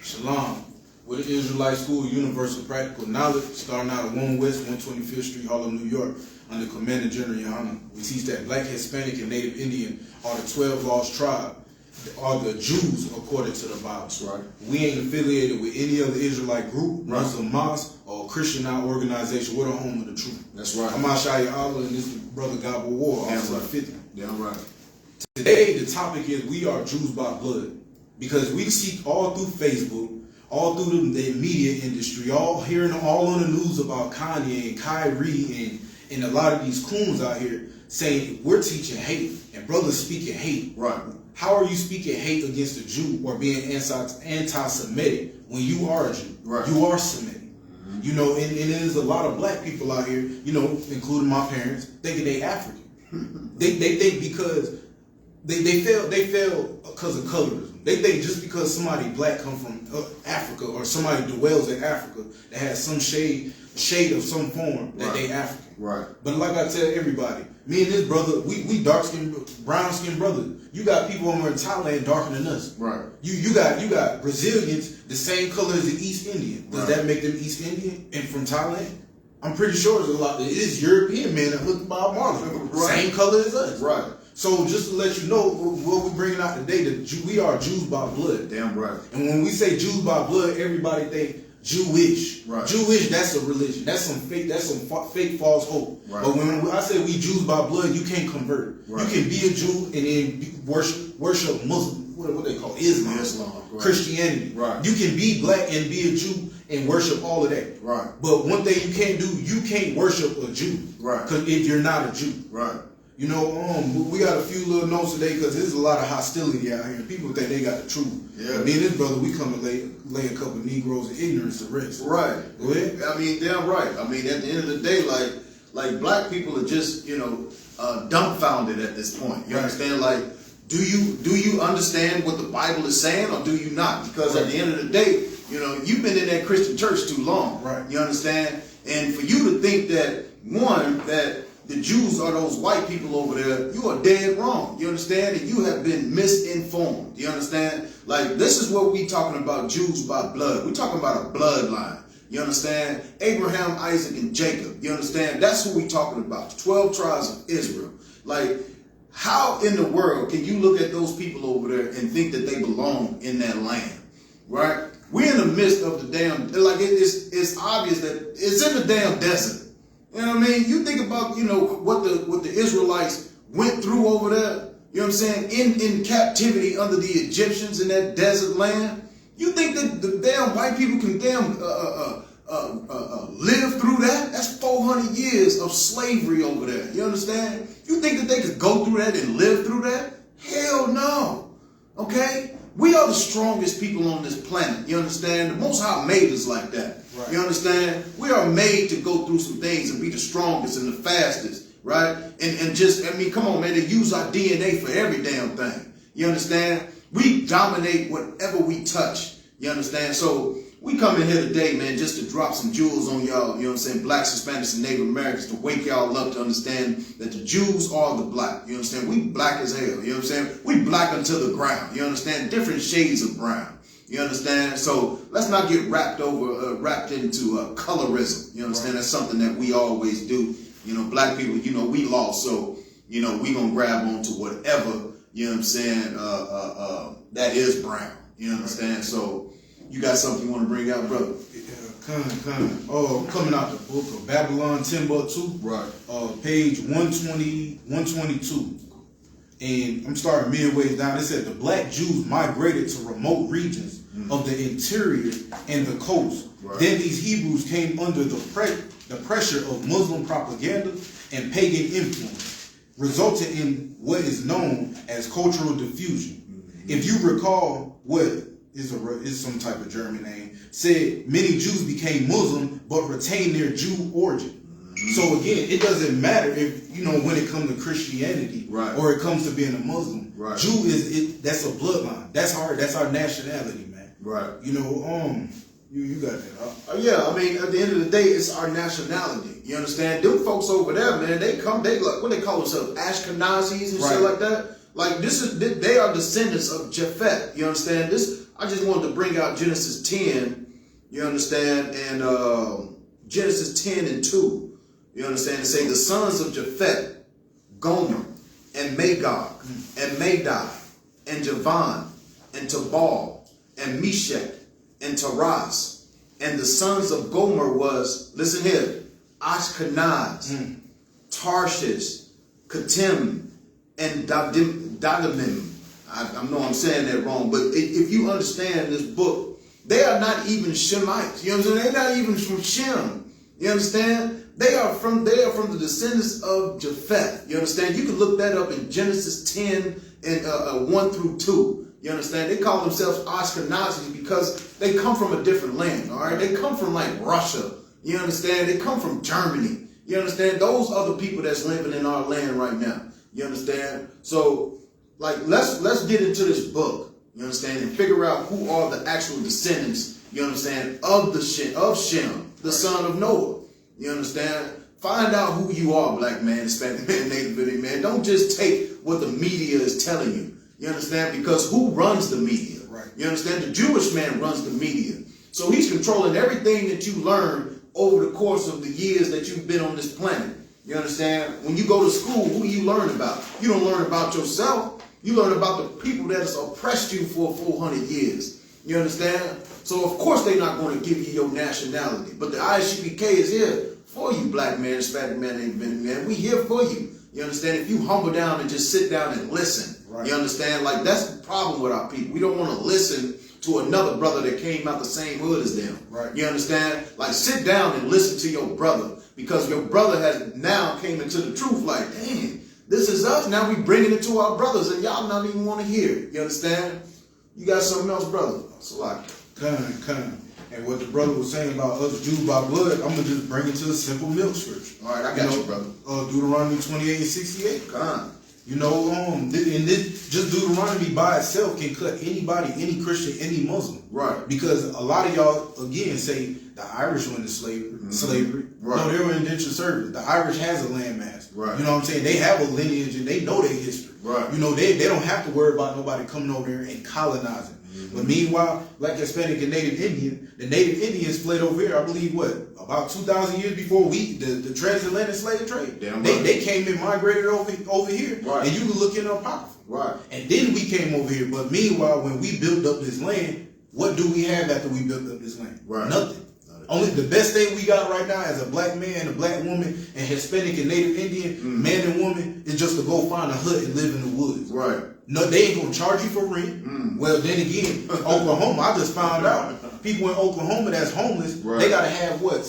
SHALAM. We're the Israelite School of Universal Practical Knowledge, starting out at 1 West 125th Street, Harlem, New York, under Commander GEN.YAHANNA. We teach that Black, Hispanic, and Native Indian are the 12 lost tribes, are the Jews according to the Bible. That's right. We ain't affiliated with any other Israelite group, Muslim mosque, or Christian organization. We're the home of the truth. That's right. I'm I.S.U.P.K, and this is Brother Gabba War, also 50. Damn right. Today, the topic is we are Jews by blood. Because we seek all through Facebook, all through the media industry, hearing all on the news about Kanye and Kyrie and a lot of these coons out here saying we're teaching hate and brothers speaking hate. Right. How are you speaking hate against a Jew or being anti-Semitic when you are a Jew? Right. You are Semitic. You know, and there's a lot of black people out here, you know, including my parents, thinking they African. they think because they fail because of colorism. They think just because somebody black come from Africa or somebody dwells in Africa that has some shade of some form that they African. Right. But like I tell everybody, me and this brother, we dark skinned, brown skinned brothers. You got people over in Thailand darker than us. Right. You got Brazilians the same color as the East Indian. Does that make them East Indian and from Thailand? I'm pretty sure there's a lot. It is European men that look at Bob Marley. Right. Same color as us. Right. So just to let you know what we're bringing out today, that we are Jews by blood. Damn right. And when we say Jews by blood, everybody think Jewish. Right. Jewish, that's a religion. That's some fake false hope. Right. But when I say we Jews by blood, you can't convert. Right. You can be a Jew and then worship Muslim, what they call Islam. Right. Christianity. Right. You can be black and be a Jew and worship all of that. Right. But one thing you can't do, you can't worship a Jew. Right. Because if you're not a Jew. Right. You know, we got a few little notes today because there's a lot of hostility out here. People think they got the truth. Yeah. And me and this brother, we come and lay a couple of Negroes in ignorance to rest. Right. Go ahead. I mean, damn right. I mean, at the end of the day, like black people are just, you know, dumbfounded at this point. You understand? Like, do you understand what the Bible is saying or do you not? Because at the end of the day, you know, you've been in that Christian church too long. Right. You understand? And for you to think that, that the Jews are those white people over there, you are dead wrong. You understand? And you have been misinformed. You understand? Like, this is what we talking about, Jews by blood. We're talking about a bloodline. You understand? Abraham, Isaac, and Jacob. You understand? That's who we talking about. The 12 tribes of Israel. Like, how in the world can you look at those people over there and think that they belong in that land? Right? We're in the midst of the damn, like it's obvious that it's in the damn desert. You know what I mean? You think about, you know, what the Israelites went through over there, you know what I'm saying, in captivity under the Egyptians in that desert land. You think that the damn white people can damn live through that? That's 400 years of slavery over there. You understand? You think that they could go through that and live through that? Hell no. Okay? We are the strongest people on this planet. You understand? The Most High made us like that. Right. You understand? We are made to go through some things and be the strongest and the fastest, right? And just, I mean, come on, man, they use our DNA for every damn thing. You understand? We dominate whatever we touch. You understand? So we come in here today, man, just to drop some jewels on y'all, you know what I'm saying, blacks, Hispanics, and Native Americans, to wake y'all up to understand that the Jews are the black. You understand? We black as hell. You know what I'm saying? We black until the ground. You understand? Different shades of brown. You understand? So let's not get wrapped into colorism. You understand? That's something that we always do. You know, black people, you know, we lost. So, you know, we gonna grab onto whatever, you know what I'm saying, that is brown. You understand? So you got something you want to bring out, brother? Kind. Oh, coming out the book of Babylon Timbuktu. Right. Page 120, 122. And I'm starting midway down. It said the black Jews migrated to remote regions of the interior and the coast. Right. Then these Hebrews came under the pressure of Muslim propaganda and pagan influence, resulting in what is known as cultural diffusion. If you recall, what is some type of German name, said many Jews became Muslim but retained their Jew origin. So again, it doesn't matter if, you know, when it comes to Christianity, right, or it comes to being a Muslim. Right. Jew that's a bloodline. That's our nationality, man. Right. You know, you got that. Yeah, I mean, at the end of the day, it's our nationality. You understand? Them folks over there, man, they like, what they call themselves, Ashkenazis and shit like that. Like, they are descendants of Japhet. You understand? I just wanted to bring out Genesis 10, you understand, and Genesis 10 and 2, you understand, and say the sons of Japheth, Gomer, and Magog, and Madai, and Javan, and Tubal, and Meshach, and Taras. And the sons of Gomer was, listen here, Ashkenaz, Tarshish, Kittim, and Dodamim. I know I'm saying that wrong, but if you understand this book, they are not even Shemites. You know what I'm saying? They're not even from Shem. You understand? They are from the descendants of Japheth. You understand? You can look that up in Genesis 10 and 1 through 2. You understand? They call themselves Ashkenazis because they come from a different land. All right, they come from like Russia. You understand? They come from Germany. You understand? Those are the people that's living in our land right now. You understand? So, like, let's get into this book. You understand? And figure out who are the actual descendants. You understand? Of Shem, the son of Noah. You understand? Find out who you are, black man, Hispanic man, Native Indian man. Don't just take what the media is telling you. You understand? Because who runs the media? Right. You understand? The Jewish man runs the media. So he's controlling everything that you learn over the course of the years that you've been on this planet. You understand? When you go to school, who do you learn about? You don't learn about yourself. You learn about the people that has oppressed you for 400 years. You understand? So of course they're not going to give you your nationality. But the I.S.U.P.K is here for you, black man, Hispanic man, Native Indian man. We here for you. You understand? If you humble down and just sit down and listen. Right. You understand? Like, that's the problem with our people. We don't want to listen to another brother that came out the same hood as them. Right. You understand? Like, sit down and listen to your brother, because your brother has now came into the truth. Like, dang, this is us. Now we bringing it to our brothers, and y'all not even want to hear it. You understand? You got something else, brother? So like, Come. And what the brother was saying about us Jews by blood, I'm gonna just bring it to a simple milk scripture. All right, I got you, brother. Deuteronomy 28 and 68. Come. You know, and this just Deuteronomy by itself can cut anybody, any Christian, any Muslim. Right. Because a lot of y'all, again, say the Irish went into slavery. Right. No, they were indentured servants. The Irish has a landmass. Right. You know what I'm saying? They have a lineage and they know their history. Right. You know, they don't have to worry about nobody coming over there and colonizing. But meanwhile, Black, Hispanic, and Native Indian, the Native Indians fled over here, I believe, what, about 2,000 years before the transatlantic slave trade. They came and migrated over here. Right. And you can look in the Apocrypha. Right. And then we came over here. But meanwhile, when we built up this land, what do we have after we built up this land? Right. Nothing. Only the best thing we got right now as a black man, a black woman, and Hispanic and Native Indian, man and woman, is just to go find a hut and live in the woods. Right. No, they ain't gonna charge you for rent. Well, then again, Oklahoma, I just found out people in Oklahoma that's homeless, they gotta have what?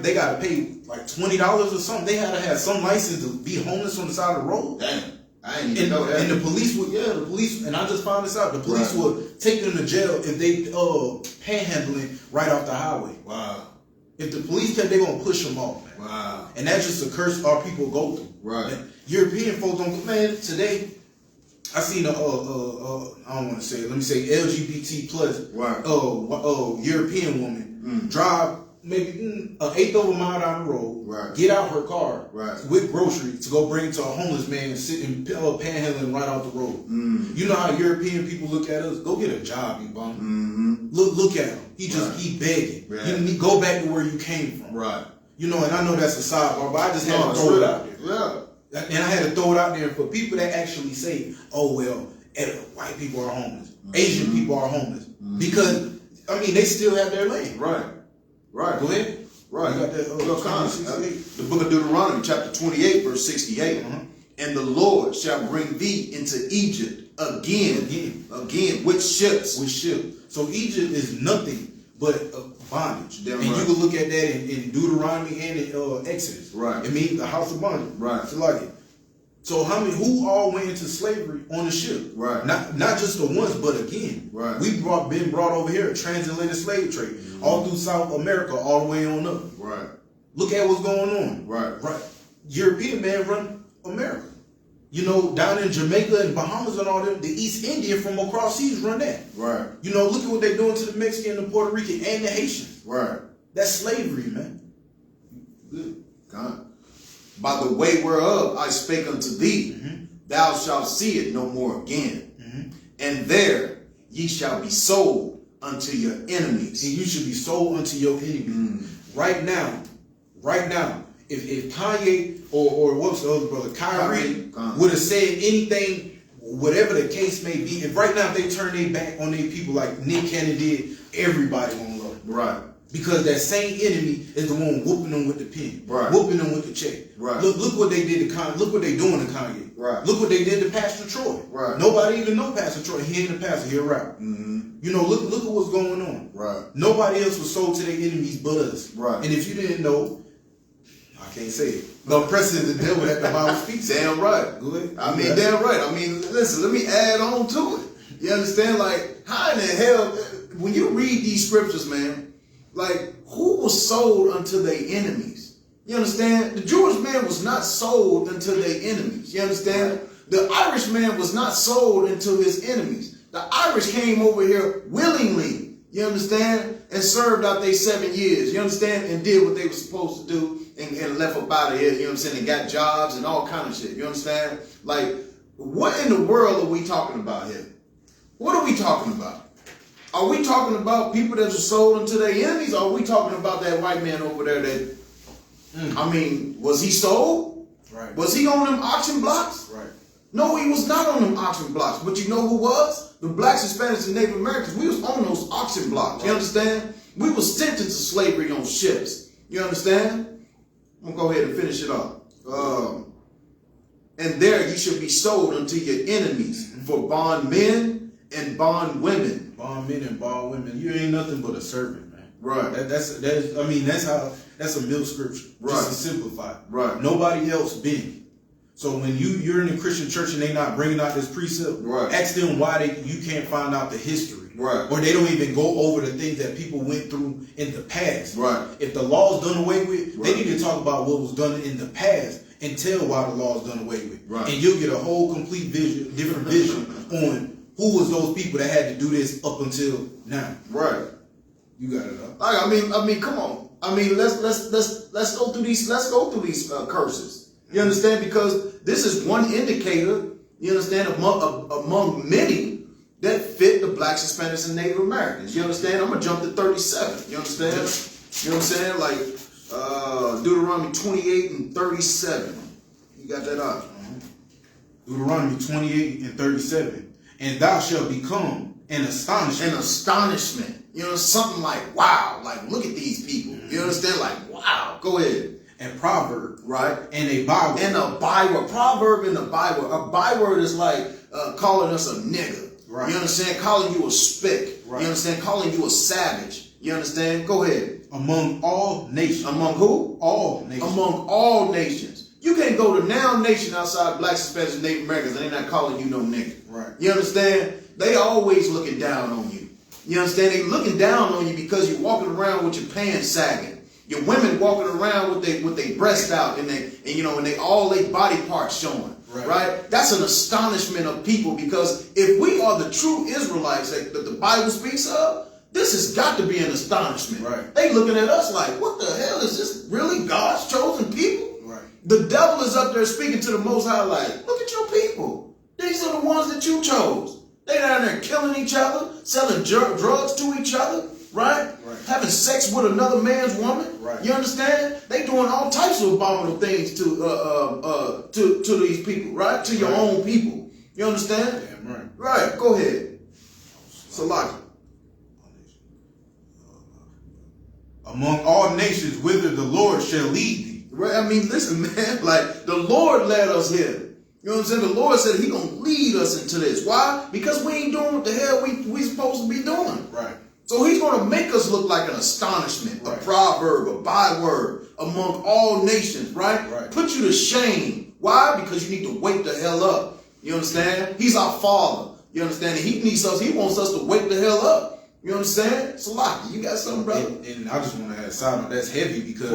They gotta pay like $20 or something. They gotta have some license to be homeless on the side of the road. Damn. I didn't even know that. And the police would, the police, and I just found this out, the police would take them to jail if they panhandling right off the highway. Wow. If the police come, they're gonna push them off, man. Wow. And that's just a curse our people go through. Right. And European folks don't, man, today, I seen I don't want to say it, let me say LGBT plus European woman drive maybe an eighth of a mile down the road, get out her car with groceries to go bring it to a homeless man sitting panhandling right off the road. You know how European people look at us? Go get a job, you bum. Look at him. He begging. You go back to where you came from. Right. You know, and I know that's a sidebar, but I just had to throw it out there. Yeah. And I had to throw it out there for people that actually say, oh, well, white people are homeless. Asian people are homeless. Because, I mean, they still have their land. Right. Right. Go ahead. Right. You got that, the book of Deuteronomy, chapter 28, verse 68. And the Lord shall bring thee into Egypt again, with ships. With ships. So Egypt is nothing but bondage. And you can look at that in Deuteronomy and in Exodus. Right. It means the house of bondage. Right. So like it. So who all went into slavery on the ship? Right. Not just the ones, but again. Right. We've been brought over here, transatlantic slave trade, all through South America, all the way on up. Right. Look at what's going on. Right. Right. European man run America. You know, down in Jamaica and Bahamas and all them, the East Indian from across seas run that. Right. You know, look at what they're doing to the Mexican, the Puerto Rican, and the Haitians. Right. That's slavery, man. Good. God. By the way whereof I spake unto thee, thou shalt see it no more again. And there ye shall be sold unto your enemies. And you should be sold unto your enemy. Right now, if Kanye or what's the other brother, Kyrie would have said anything, whatever the case may be, if right now if they turn their back on their people like Nick Cannon did, everybody gonna love it. Right. Because that same enemy is the one whooping them with the pen, right. whooping them with the check. Right. Look what they did to Kanye. Look what they doing to Kanye. Right. Look what they did to Pastor Troy. Right. Nobody even know Pastor Troy. He ain't a pastor. He a rapper. You know, look at what's going on. Right. Nobody else was sold to their enemies but us. Right. And if you didn't know, I can't say it. The oppressor is the devil that the Bible speaks. Damn right. Good. I mean, damn right. I mean, listen, let me add on to it. You understand? Like, how in the hell, when you read these scriptures, man, like, who was sold unto their enemies? You understand? The Jewish man was not sold unto their enemies. You understand? The Irish man was not sold unto his enemies. The Irish came over here willingly, you understand, and served out their 7 years, you understand, and did what they were supposed to do and left up out of here, you know what I'm saying, and got jobs and all kind of shit, you understand? Like, what in the world are we talking about here? What are we talking about? Are we talking about people that were sold unto their enemies, or are we talking about that white man over there that, I mean, was he sold? Right. Was he on them auction blocks? Right. No, he was not on them auction blocks. But you know who was? The blacks, Hispanics, and Native Americans. We was on those auction blocks. You understand? We was sentenced to slavery on ships. You understand? I'm going to go ahead and finish it off. And there you should be sold unto your enemies for bondmen and bondwomen. Bondmen and bondwomen. You ain't nothing but a servant, man. Right. That's a mill scripture. Right. Just to simplify. Right. Nobody else been. So when you're in a Christian church and they not bringing out this precept, right. ask them why you can't find out the history. Right. Or they don't even go over the things that people went through in the past. Right. If the law's done away with, right. they need to talk about what was done in the past and tell why the law's done away with. Right. And you'll get a whole complete vision, different vision on who was those people that had to do this up until now. Right. You got it up. I mean, come on. I mean, let's go through these. Let's go through these curses. You understand? Because this is one indicator, you understand, among many that fit the blacks, Hispanics, and Native Americans. You understand? I'm going to jump to 37. You understand? You know what I'm saying? Like Deuteronomy 28 and 37. You got that out? Deuteronomy 28 and 37. And thou shalt become an astonishment. An astonishment. You know, something like, wow. Like, look at these people. You understand? Like, wow. Go ahead. And proverb, right? And a byword. And a byword. Proverb and a byword. A byword is like calling us a nigger. Right. You understand? Calling you a spick. Right. You understand? Calling you a savage. You understand? Go ahead. Among all nations. Among who? All nations. Among all nations. You can't go to now nation outside blacks, Hispanics, and Native Americans and they're not calling you no nigger. Right. You understand? They always looking down on you. You understand? They looking down on you because you're walking around with your pants sagging. Your women walking around with their breasts out and they all their body parts showing. Right? That's an astonishment of people, because if we are the true Israelites that the Bible speaks of, this has got to be an astonishment. Right. They looking at us like, what the hell is this? Really God's chosen people? Right. The devil is up there speaking to the Most High like, look at your people. These are the ones that you chose. They down there killing each other, selling drugs to each other. Right? Having sex with another man's woman. Right. You understand? They doing all types of abominable things to these people, right? To your own people. You understand? Damn right. Right. Go ahead. Salaki. Among all nations, whither the Lord shall lead thee. Right. I mean, listen, man. Like, the Lord led us here. You know what I'm saying? The Lord said He gonna lead us into this. Why? Because we ain't doing what the hell we supposed to be doing. Right. So He's going to make us look like an astonishment, right. A proverb, a byword among all nations, right? Right? Put you to shame. Why? Because you need to wake the hell up. You understand? He's our Father. You understand? And He wants us to wake the hell up. You understand? Salaki, you got something, brother? And I just want to add a side on that's heavy, because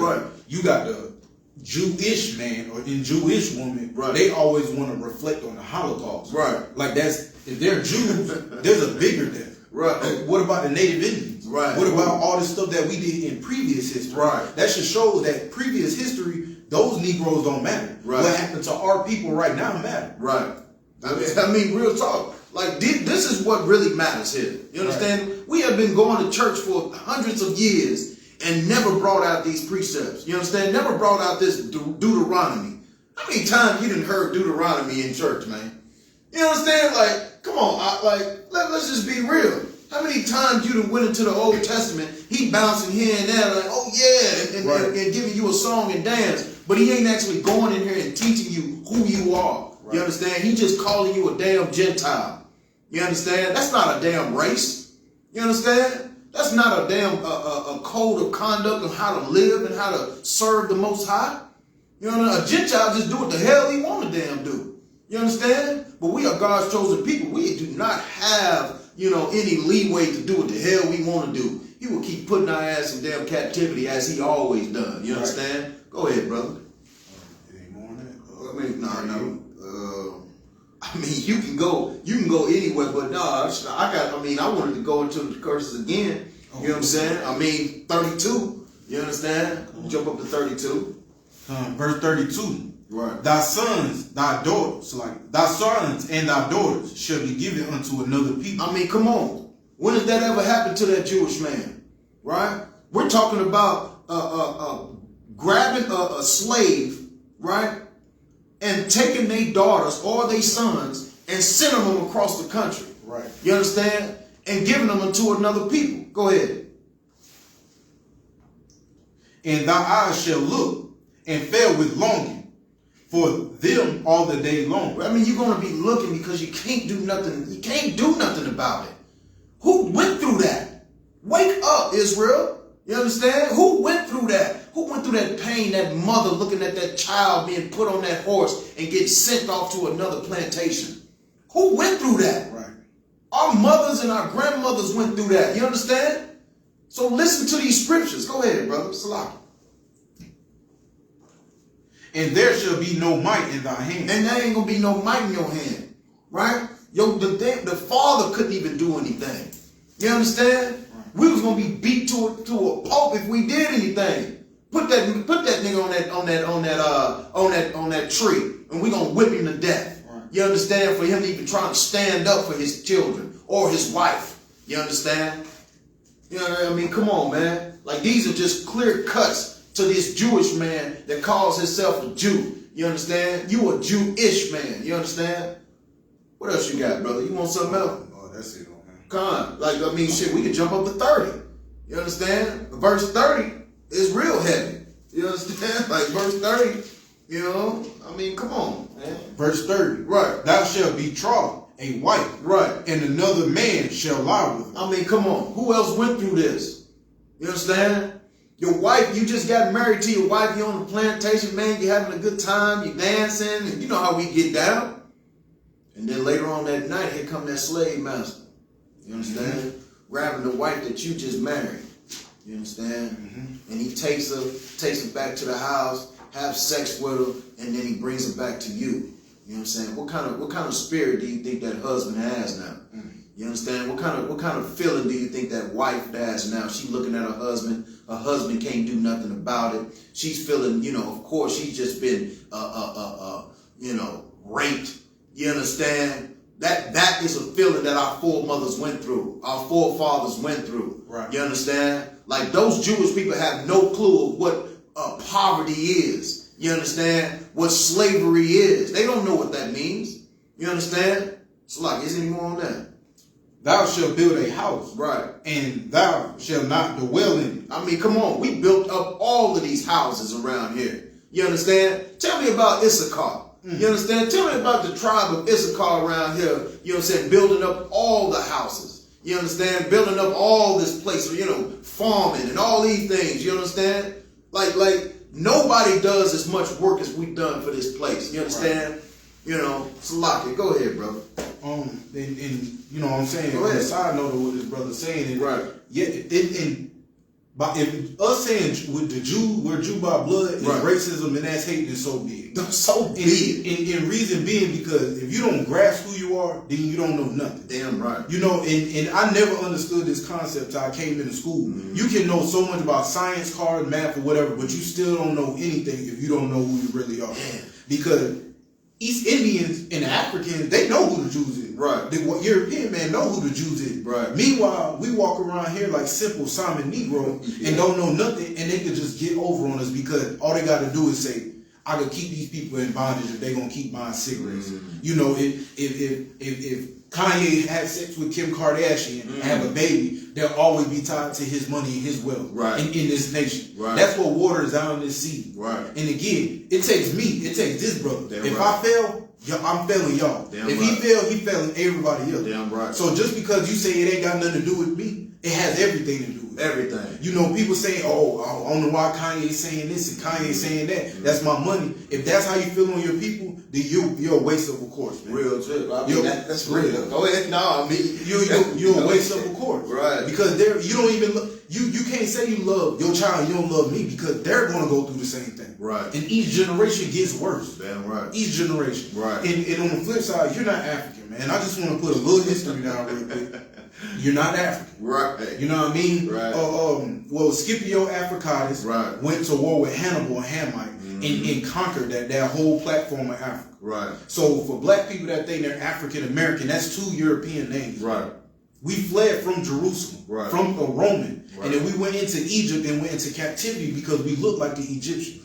you got the Jewish man or in Jewish woman, right. They always want to reflect on the Holocaust. Right. Like if they're Jews, there's a bigger death. Right. What about the Native Indians? Right. What about all the stuff that we did in previous history? Right. That should show that previous history, those Negroes don't matter. Right. What happened to our people right now matter. Right. I mean, real talk. Like this is what really matters here. You understand? Right. We have been going to church for hundreds of years and never brought out these precepts. You understand? Never brought out this Deuteronomy. How many times you didn't heard Deuteronomy in church, man? You understand? Like, come on, let's just be real. How many times you done went into the Old Testament, he bouncing here and there, like, oh yeah, and giving you a song and dance, but he ain't actually going in here and teaching you who you are. Right. You understand? He just calling you a damn Gentile. You understand? That's not a damn race. You understand? That's not a damn a code of conduct of how to live and how to serve the Most High. You know, a Gentile just do what the hell he want to damn do. You understand? But we are God's chosen people. We do not have, you know, any leeway to do what the hell we want to do. He will keep putting our ass in damn captivity as he always done. You understand? Go ahead, brother. Any more on that? I mean, no. I mean, you can go anywhere, but no, I wanted to go into the curses again. You know what I'm saying? I mean, 32. You understand? Jump up to 32. Verse 32. Right. Thy sons, thy daughters, so like thy sons and thy daughters shall be given unto another people. I mean, come on. When did that ever happen to that Jewish man? Right? We're talking about grabbing a slave, right? And taking their daughters or their sons and sending them across the country. Right. You understand? And giving them unto another people. Go ahead. And thy eyes shall look and fail with longing for them all the day long. I mean, you're going to be looking because you can't do nothing. You can't do nothing about it. Who went through that? Wake up, Israel. You understand? Who went through that? Who went through that pain, that mother looking at that child being put on that horse and getting sent off to another plantation? Who went through that? Right. Our mothers and our grandmothers went through that. You understand? So listen to these scriptures. Go ahead, brother. Salah. And there shall be no might in thy hand. And there ain't going to be no might in your hand. Right? The father couldn't even do anything. You understand? Right. We was going to be beat to a pulp if we did anything. Put that nigga on that tree, and we gonna whip him to death. Right. You understand? For him to even trying to stand up for his children or his wife. You understand? You know what I mean? Come on, man. Like, these are just clear cuts to this Jewish man that calls himself a Jew. You understand? You a Jewish man. You understand? What else you got, brother? You want something else? Oh, that's it, man. Come on. Like, I mean, shit, we can jump up to 30. You understand? Verse 30 is real heavy. You understand? Like, verse 30, you know? I mean, come on, man. Verse 30. Right. Thou shalt betroth a wife. Right. And another man shall lie with her. I mean, come on. Who else went through this? You understand? Your wife, you just got married to your wife. You're on the plantation, man. You're having a good time. You're dancing. And you know how we get down. And then later on that night, here come that slave master. You understand? Mm-hmm. Grabbing the wife that you just married. You understand? Mm-hmm. And he takes her back to the house, have sex with her, and then he brings her back to you. You know what I'm saying? What kind of spirit do you think that husband has now? Mm-hmm. You understand? What kind of feeling do you think that wife has now? She looking at her husband can't do nothing about it. She's feeling, you know, of course she's just been you know, raped. You understand? That is a feeling that our foremothers went through, our forefathers went through. Right. You understand? Like, those Jewish people have no clue of what poverty is. You understand? What slavery is. They don't know what that means. You understand? So, like, is there any more on that? Thou shalt build a house. Right. And thou shalt not dwell in it. I mean, come on. We built up all of these houses around here. You understand? Tell me about Isupk. You understand? Tell me about the tribe of Isupk around here. You know what I'm saying? Building up all the houses. You understand? Building up all this place, you know, farming and all these things. You understand? Like nobody does as much work as we've done for this place. You understand? Right. You know, Salaki, go ahead, brother. And you know what I'm saying? On the side note of what this brother's saying, and right? Yeah, but if us saying with the Jew, we're Jew by blood, is racism, and that's hate, is so big. So big. And reason being because if you don't grasp who you are, then you don't know nothing. Damn right. You know, and I never understood this concept till I came into school. Mm-hmm. You can know so much about science, cards, math, or whatever, but you still don't know anything if you don't know who you really are. Damn. Because East Indians and the Africans, they know who the Jews is. Right. The European man know who the Jews is. Right. Meanwhile, we walk around here like simple Simon Negro and don't know nothing, and they could just get over on us because all they got to do is say, I could keep these people in bondage if they gonna keep buying cigarettes. You know, if Kanye had sex with Kim Kardashian and have a baby, they'll always be tied to his money and his wealth in this nation. Right. That's what waters out in this sea. Right. And again, it takes me, it takes this brother. Damn if right. I fail, I'm failing y'all. Damn if right. he fail, he failing everybody else. Damn right. So just because you say it ain't got nothing to do with me, it has everything to do with me. Everything. You know, people say, oh, I don't know why Kanye's saying this and Kanye's saying that. That's my money. If that's how you feel on your people, then you're a waste of a course, man. Real shit. I mean, that's real. Go ahead. No, I mean, you're a waste of a course. Right. Because you don't even you can't say you love your child and you don't love me because they're gonna go through the same thing. Right. And each generation gets worse. Damn right. Each generation. Right. And on the flip side, you're not African, man. I just want to put a little history down real quick. You're not African. Right. You know what I mean? Right. Well, Scipio Africanus went to war with Hannibal and Hamite and conquered that whole platform of Africa. Right. So for black people that think they're African American, that's two European names. Right. We fled from Jerusalem, from a Roman, and then we went into Egypt and went into captivity because we looked like the Egyptians.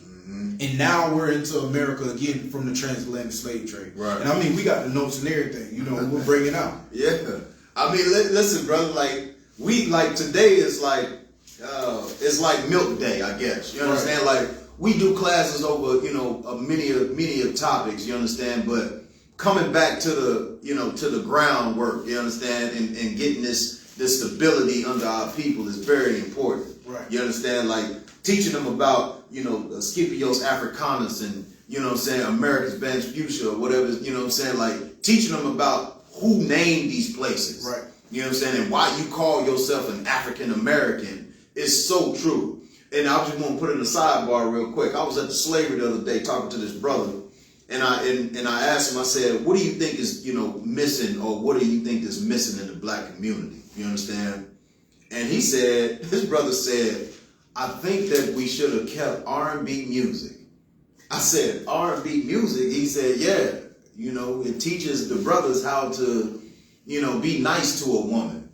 And now we're into America again from the transatlantic slave trade. Right. And I mean, we got the notes and everything. You know, we'll bring it out. Yeah. I mean, listen, brother. Like today is like it's like milk day, I guess. You understand? Like we do classes over many of topics. You understand? But coming back to the groundwork. You understand? And getting this stability under our people is very important. Right. You understand? Like teaching them about Scipios Africanus and America's Vespuccia or whatever. You know what I'm saying? Like teaching them about who named these places. Right. You know what I'm saying? And why you call yourself an African American is so true. And I just want to put in a sidebar real quick. I was at the slavery the other day talking to this brother, and I asked him, I said, what do you think is, missing, or what do you think is missing in the black community? You understand? And this brother said, I think that we should have kept R&B music. I said, R&B music? He said, yeah. It teaches the brothers how to, be nice to a woman.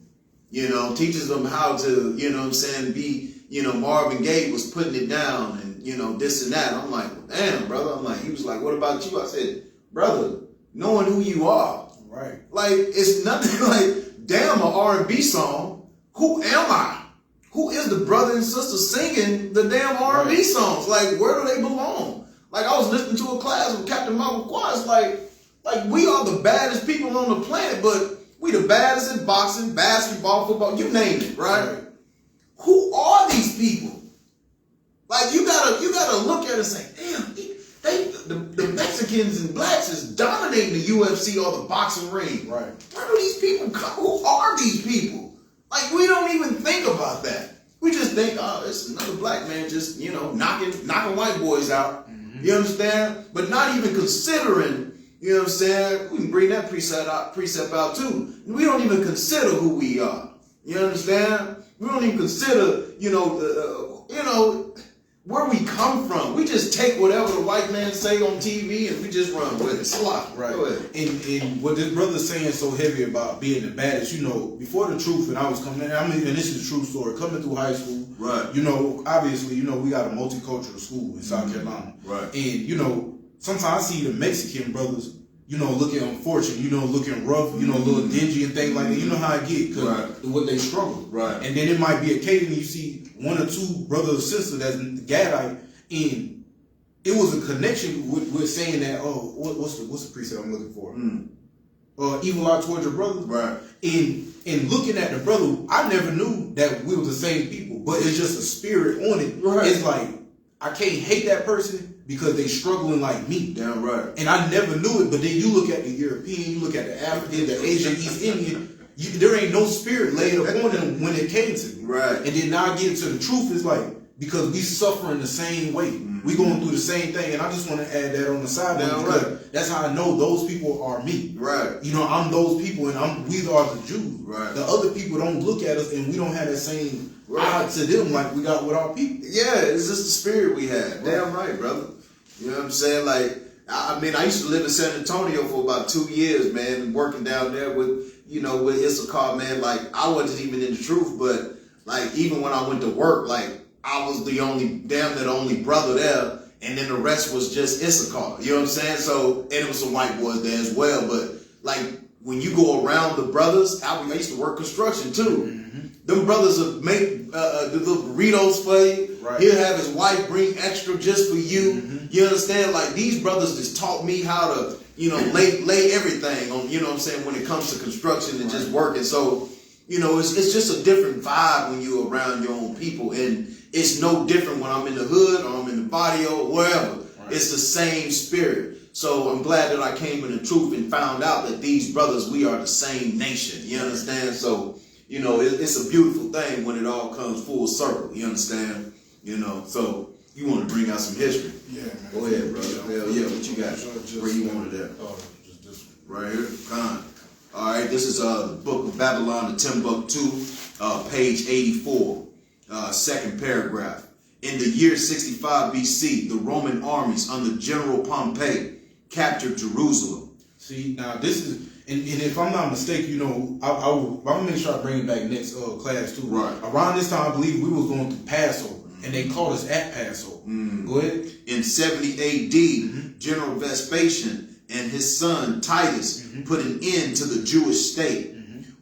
Teaches them how to, be, Marvin Gaye was putting it down and, this and that. I'm like, damn, brother. He was like, what about you? I said, brother, knowing who you are. Right. Like, it's nothing like, damn, an R&B song. Who am I? Who is the brother and sister singing the damn R&B songs? Like, where do they belong? Like, I was listening to a class with Captain Michael Quas, like we are the baddest people on the planet, but we the baddest in boxing, basketball, football, you name it, right? Who are these people? Like you gotta look at it and say, damn, the Mexicans and blacks is dominating the UFC or the boxing ring. Right. Where do these people come? Who are these people? Like we don't even think about that. We just think, oh, it's another black man just, knocking white boys out. You understand? But not even considering. You know what I'm saying? We can bring that precept out too. We don't even consider who we are. You understand? We don't even consider, where we come from. We just take whatever the white man say on TV and we just run with it. Slot. Right. And what this brother's saying so heavy about being the baddest, before the truth, and I was coming in, and this is a true story, coming through high school. Right. Obviously, we got a multicultural school in South Carolina. Right. And, sometimes I see the Mexican brothers, looking unfortunate, looking rough, a little dingy and things like that. You know how I get, because what they struggle. Right. And then it might be occasionally you see one or two brothers or sisters that's Gadite, and it was a connection with saying that, what's the precept I'm looking for? Evil eye towards your brother. Right. And looking at the brother, I never knew that we were the same people, but it's just a spirit on it. Right. It's like, I can't hate that person because they struggling like me. Damn right. And I never knew it, but then you look at the European, you look at the African, the Asian, East Indian, there ain't no spirit laid upon them when it came to me. Right. And then now I get to the truth, it's like, because we suffering the same way. We going through the same thing, and I just want to add that on the side because that's how I know those people are me. Right. I'm those people, and we are the Jews. Right. The other people don't look at us, and we don't have that same eye to them like we got with our people. Yeah, it's just the spirit we have. Damn right, brother. You know what I'm saying? Like I mean, I used to live in San Antonio for about 2 years, man, and working down there with, you know, with Isupk, man. Like, I wasn't even in the truth, but like, even when I went to work, like, I was the only brother there, and then the rest was just Isupk. You know what I'm saying? So, and it was some white boys there as well. But like, when you go around the brothers, I used to work construction too. Them brothers will make the little burritos for you. Right. He'll have his wife bring extra just for you. You understand? Like, these brothers just taught me how to, you know, lay everything on, you know what I'm saying, when it comes to construction and just working. So, you know, it's just a different vibe when you're around your own people. And it's no different when I'm in the hood or I'm in the barrio or wherever. Right. It's the same spirit. So I'm glad that I came in the truth and found out that these brothers, we are the same nation. You understand? So, you know, it's a beautiful thing when it all comes full circle. You understand? You know, so you want to bring out some history. Yeah, man. Go ahead, brother. Hell yeah, what you got? Where you wanted that? Just this one. Right here. Con. All right, this is the Book of Babylon, the Timbuktu, page 84, second paragraph. In the year 65 BC, the Roman armies under General Pompey captured Jerusalem. See, now this is, and if I'm not mistaken, you know, I'm gonna make sure I bring it back next class too. Right. Around this time, I believe we was going through Passover, and they caught us at Passover. Go ahead. In 70 AD, General Vespasian and his son Titus put an end to the Jewish state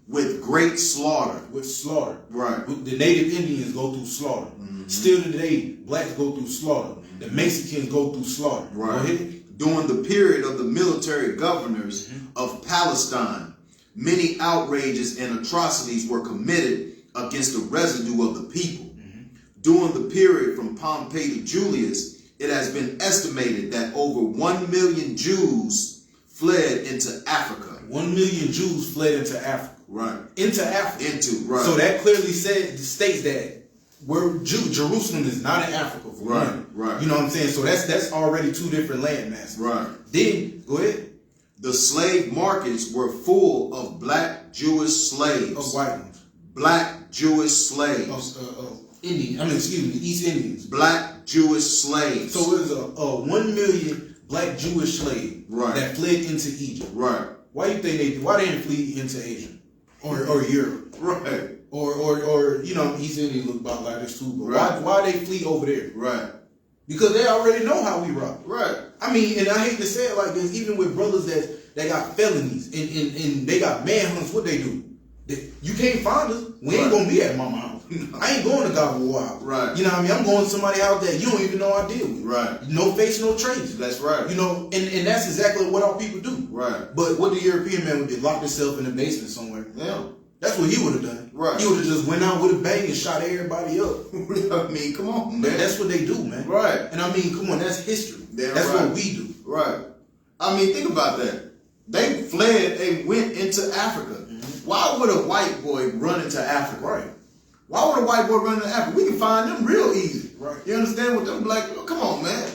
with great slaughter. With slaughter. Right. The native Indians go through slaughter. Still today, blacks go through slaughter. The Mexicans go through slaughter. Right. Go ahead. During the period of the military governors of Palestine, many outrages and atrocities were committed against the residue of the people. During the period from Pompey to Julius, it has been estimated that over 1 million Jews fled into Africa. 1 million Jews fled into Africa. Right. Into Africa. Right. So that clearly states that Jerusalem is not in Africa. For one. Right. You know what I'm saying? So that's already two different land masses. Right. Then, go ahead. The slave markets were full of black Jewish slaves. Of white ones. Black Jewish slaves. Indian. I mean, excuse me, the East Indians. Black Jewish slaves. So it was a 1 million black Jewish slave that fled into Egypt. Right. Why you think why they didn't flee into Asia or Europe? Right. Or you know, East Indians look about like this too. But why they flee over there? Right. Because they already know how we rock. Right. I mean, and I hate to say it like this, even with brothers that got felonies and they got manhunts, what they do? You can't find us. We ain't gonna be at mama house. I ain't going to God Wild. Right. You know what I mean? I'm going to somebody out there you don't even know I deal with. Right. No face, no trace. That's right. You know, and that's exactly what our people do. Right. But what the European man would do, lock himself in the basement somewhere. Yeah. That's what he would have done. Right. He would have just went out with a bang and shot everybody up. I mean, come on, man. That's what they do, man. Right. And I mean, come on, that's history. That's what we do. Right. I mean, think about that. They fled and went into Africa. Why would a white boy run into Africa? Right. Why would a white boy run into Africa? We can find them real easy. Right. You understand what them black? Come on, man.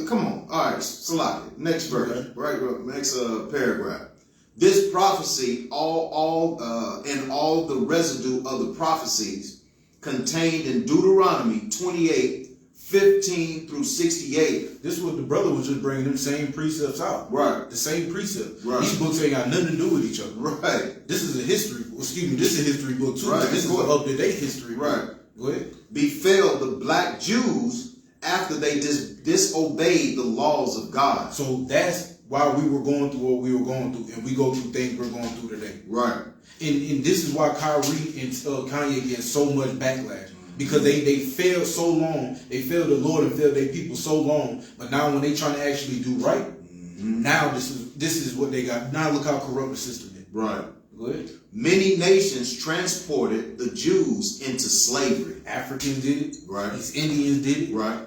Come on. All right, Salaki. Next verse. Okay. Right. Next paragraph. This prophecy, all the residue of the prophecies contained in Deuteronomy 28:15 through 68. This is what the brother was just bringing them same precepts out. Right. The same precepts. Right. These books ain't got nothing to do with each other. Right. This is a history. Excuse me. This is a history book too. Right. This is an up-to-date history. Right. Go ahead. Befell the black Jews after they disobeyed the laws of God. So that's why we were going through what we were going through, and we go through things we're going through today. Right. And this is why Kyrie and Kanye get so much backlash. Because they failed so long, they failed the Lord and failed their people so long. But now when they trying to actually do right, now this is what they got. Now look how corrupt the system is. Right. Go ahead. Many nations transported the Jews into slavery. Africans did it. Right. These Indians did it. Right.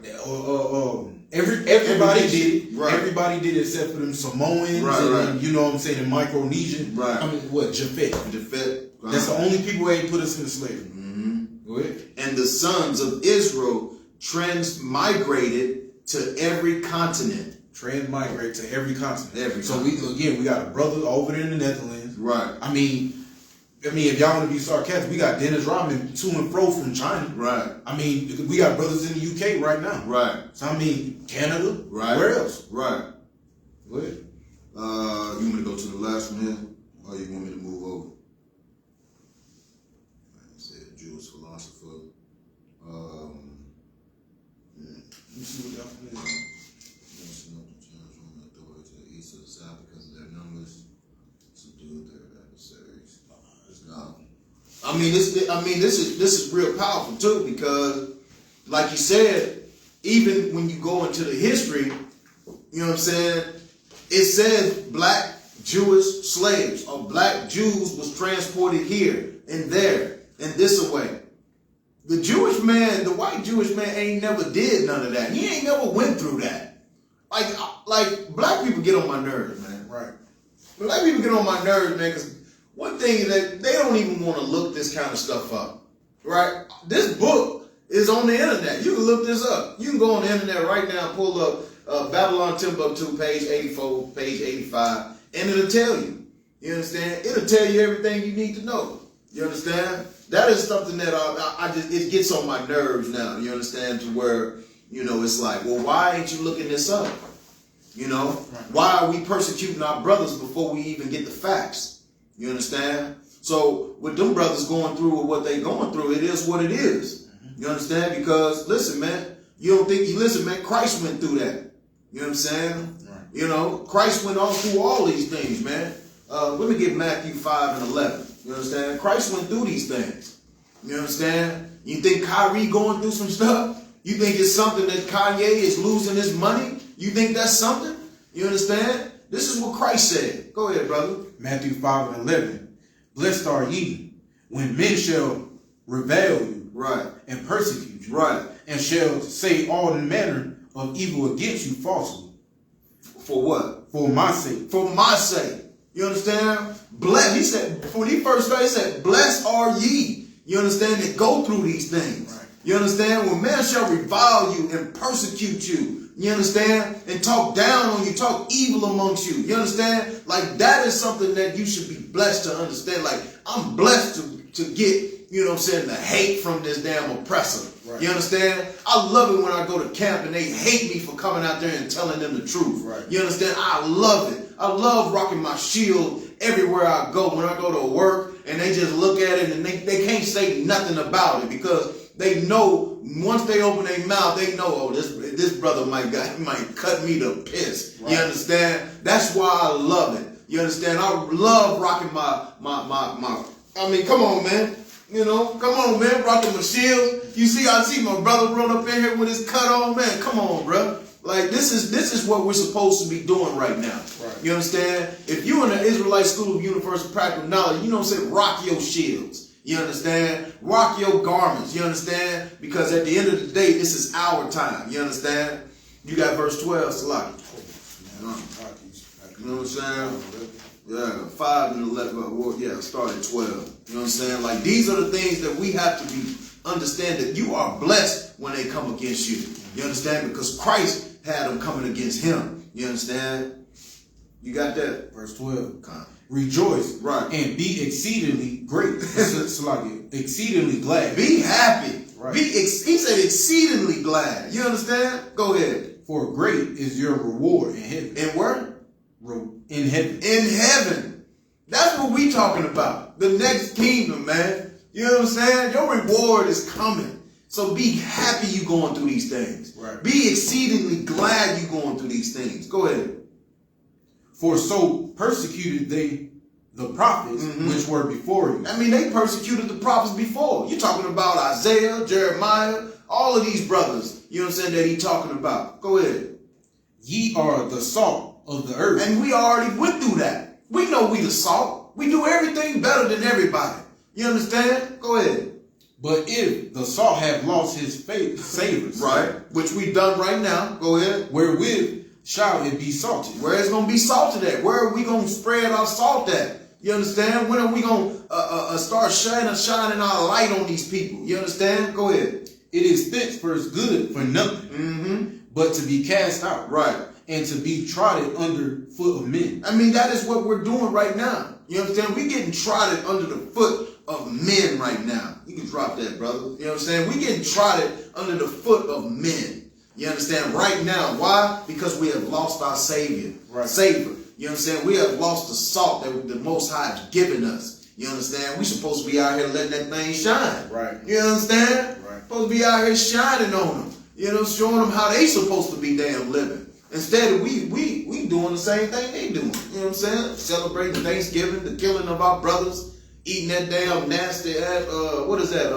Everybody did it. Right. Everybody did it except for them Samoans and you know what I'm saying, the Micronesian. Right. I mean, what, Japhet. That's the only people who ain't put us into slavery. Go ahead. And the sons of Israel transmigrated to every continent. Transmigrate to every continent. Every so continent. we got a brother over there in the Netherlands. Right. I mean, I mean, if y'all want to be sarcastic, we got Dennis Rodman to and fro from China. Right. I mean, we got brothers in the UK right now. Right. So I mean, Canada. Right. Where else? Right. Go ahead. You want me to go to the last one here, or you want me to move over? I said Jewish philosopher. Let me see what y'all think. To the east of the south because of their numbers, subdued their adversaries. No. I mean, this is real powerful too, because, like you said, even when you go into the history, you know what I'm saying, it says black Jewish slaves or black Jews was transported here and there and this away. The Jewish man, the white Jewish man ain't never did none of that. He ain't never went through that. Like black people get on my nerves, man. Right. Black people get on my nerves, man, because one thing is that they don't even want to look this kind of stuff up. Right? This book is on the internet. You can look this up. You can go on the internet right now and pull up Babylon Timbuktu, page 84, page 85, and it'll tell you. You understand? It'll tell you everything you need to know. You understand? That is something that it gets on my nerves now. You understand? To where, you know, it's like, well, why ain't you looking this up? You know? Right. Why are we persecuting our brothers before we even get the facts? You understand? So with them brothers going through what they going through, it is what it is. You understand? Because listen, man, listen, man, Christ went through that. You know what I'm saying? Right. You know, Christ went on through all these things, man. Let me get Matthew 5 and 11. You understand? Christ went through these things. You understand? You think Kyrie going through some stuff? You think it's something that Kanye is losing his money? You think that's something? You understand? This is what Christ said. Go ahead, brother. Matthew 5 and 11. Blessed are ye when men shall revile you, right, and persecute you, right, and shall say all manner of evil against you falsely. For what? For my sake. For my sake. You understand? Blessed. He said, when he first started, he said, blessed are ye. You understand? That go through these things. Right. You understand? When man shall revile you and persecute you, you understand? And talk down on you, talk evil amongst you. You understand? Like, that is something that you should be blessed to understand. Like, I'm blessed to get, you know what I'm saying, the hate from this damn oppressor. Right. You understand? I love it when I go to camp and they hate me for coming out there and telling them the truth. Right. You understand? I love it. I love rocking my shield everywhere I go. When I go to work and they just look at it and they can't say nothing about it, because they know once they open their mouth, they know, oh, this brother might cut me to piss. Right. You understand? That's why I love it. You understand? I love rocking my I mean, come on, man. You know, come on, man, rocking my shield. I see my brother run up in here with his cut on, man. Come on, bro. Like, this is what we're supposed to be doing right now. Right. You understand? If you're in the Israelite School of Universal Practical Knowledge, you know what I'm saying? Rock your shields. You understand? Rock your garments. You understand? Because at the end of the day, this is our time. You understand? You got verse 12, Salaki. You know what I'm saying? Yeah, 5 and 11. Well, yeah, start at 12. You know what I'm saying? Like, these are the things that we have to be understand, that you are blessed when they come against you. You understand? Because Christ had them coming against him. You understand? You got that? Verse 12. Rejoice, right, and be exceedingly great. Exceedingly glad. Be happy. Right. He said exceedingly glad. You understand? Go ahead. For great is your reward in heaven. In where? In heaven. In heaven. That's what we talking about. The next kingdom, man. You know what I'm saying? Your reward is coming. So be happy you going through these things. Right. Be exceedingly glad you going through these things. Go ahead. For so persecuted they the prophets which were before you. I mean, they persecuted the prophets before. You're talking about Isaiah, Jeremiah, all of these brothers. You know what I'm saying, that he talking about. Go ahead. Ye are the salt of the earth. And we already went through that. We know we the salt. We do everything better than everybody. You understand? Go ahead. But if the salt have lost his savors, right, which we done right now, go ahead. Wherewith shall it be salted? Where it's going to be salted at? Where are we going to spread our salt at? You understand? When are we going to start shining our light on these people? You understand? Go ahead. It is thenceforth good for nothing, but to be cast out, right, and to be trodden under foot of men. I mean, that is what we're doing right now. You understand? We getting trodden under the foot of men right now. You can drop that, brother. You know what I'm saying? We getting trodden under the foot of men. You understand? Right now. Why? Because we have lost our Savior. Right. Savior. You know what I'm saying? We have lost the salt that the Most High has given us. You understand? We supposed to be out here letting that thing shine. Right. You understand? Right. Supposed to be out here shining on them. You know, showing them how they supposed to be damn living. Instead of we doing the same thing they doing. You know what I'm saying? Celebrating Thanksgiving, the killing of our brothers, eating that damn nasty what is that?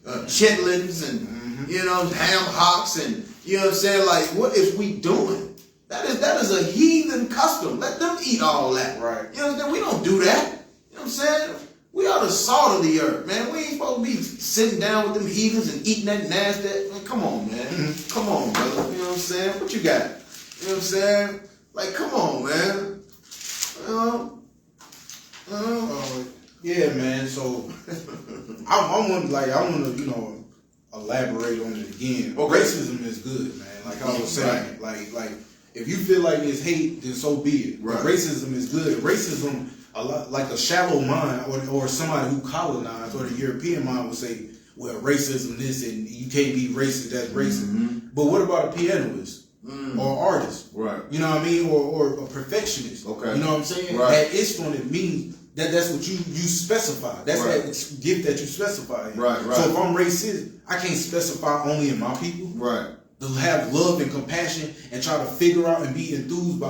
Chitlins and you know, ham hocks and you know what I'm saying? Like, what is we doing? That is a heathen custom. Let them eat all that. Right. You know what I'm saying? We don't do that. You know what I'm saying? We are the salt of the earth, man. We ain't supposed to be sitting down with them heathens and eating that nasty. Man, come on, man. Come on, brother. You know what I'm saying? What you got? You know what I'm saying? Like, come on, man. Yeah, man. So I want to, you know, elaborate on it again. Okay. Racism is good, man. Like I was saying, like if you feel like it's hate, then so be it. Right. But racism is good. Racism, a lot like a shallow mind or somebody who colonized or the European mind would say, well, racism this and you can't be racist. That's racist. But what about a pianist? Or artist, right? You know what I mean, or a perfectionist. Okay, you know what I'm saying. Right. That is going to mean that's what you specify. That's right. that gift that you specify. Right. So if I'm racist, I can't specify only in my people. Right. To have love and compassion and try to figure out and be enthused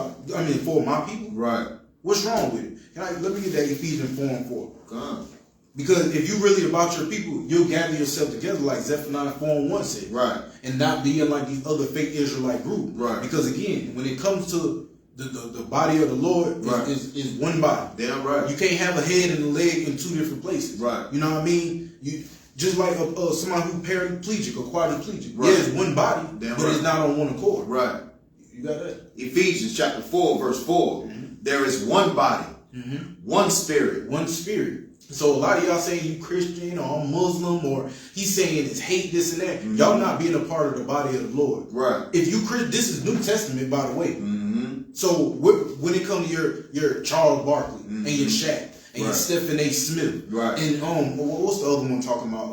for my people. Right. What's wrong with it? Let me get that Ephesians 4:4. Come. Because if you really about your people, you'll gather yourself together like Zephaniah 4:1 said. Right. And not being like these other fake Israelite groups. Right. Because again, when it comes to the body of the Lord, right. is one body. Damn right. You can't have a head and a leg in two different places. Right. You know what I mean? You just like somebody who paraplegic or quadriplegic. Right. Yeah, it's one body, damn but right. It's not on one accord. Right. You got that? Ephesians chapter 4, verse 4. There is one body, one spirit. One spirit. So a lot of y'all saying you Christian or I'm Muslim or he's saying it's hate, this and that. Y'all not being a part of the body of the Lord. Right. If you Christian, this is New Testament, by the way. So when it comes to your Charles Barkley and your Shaq and your Stephen A. Smith and what's the other one talking about?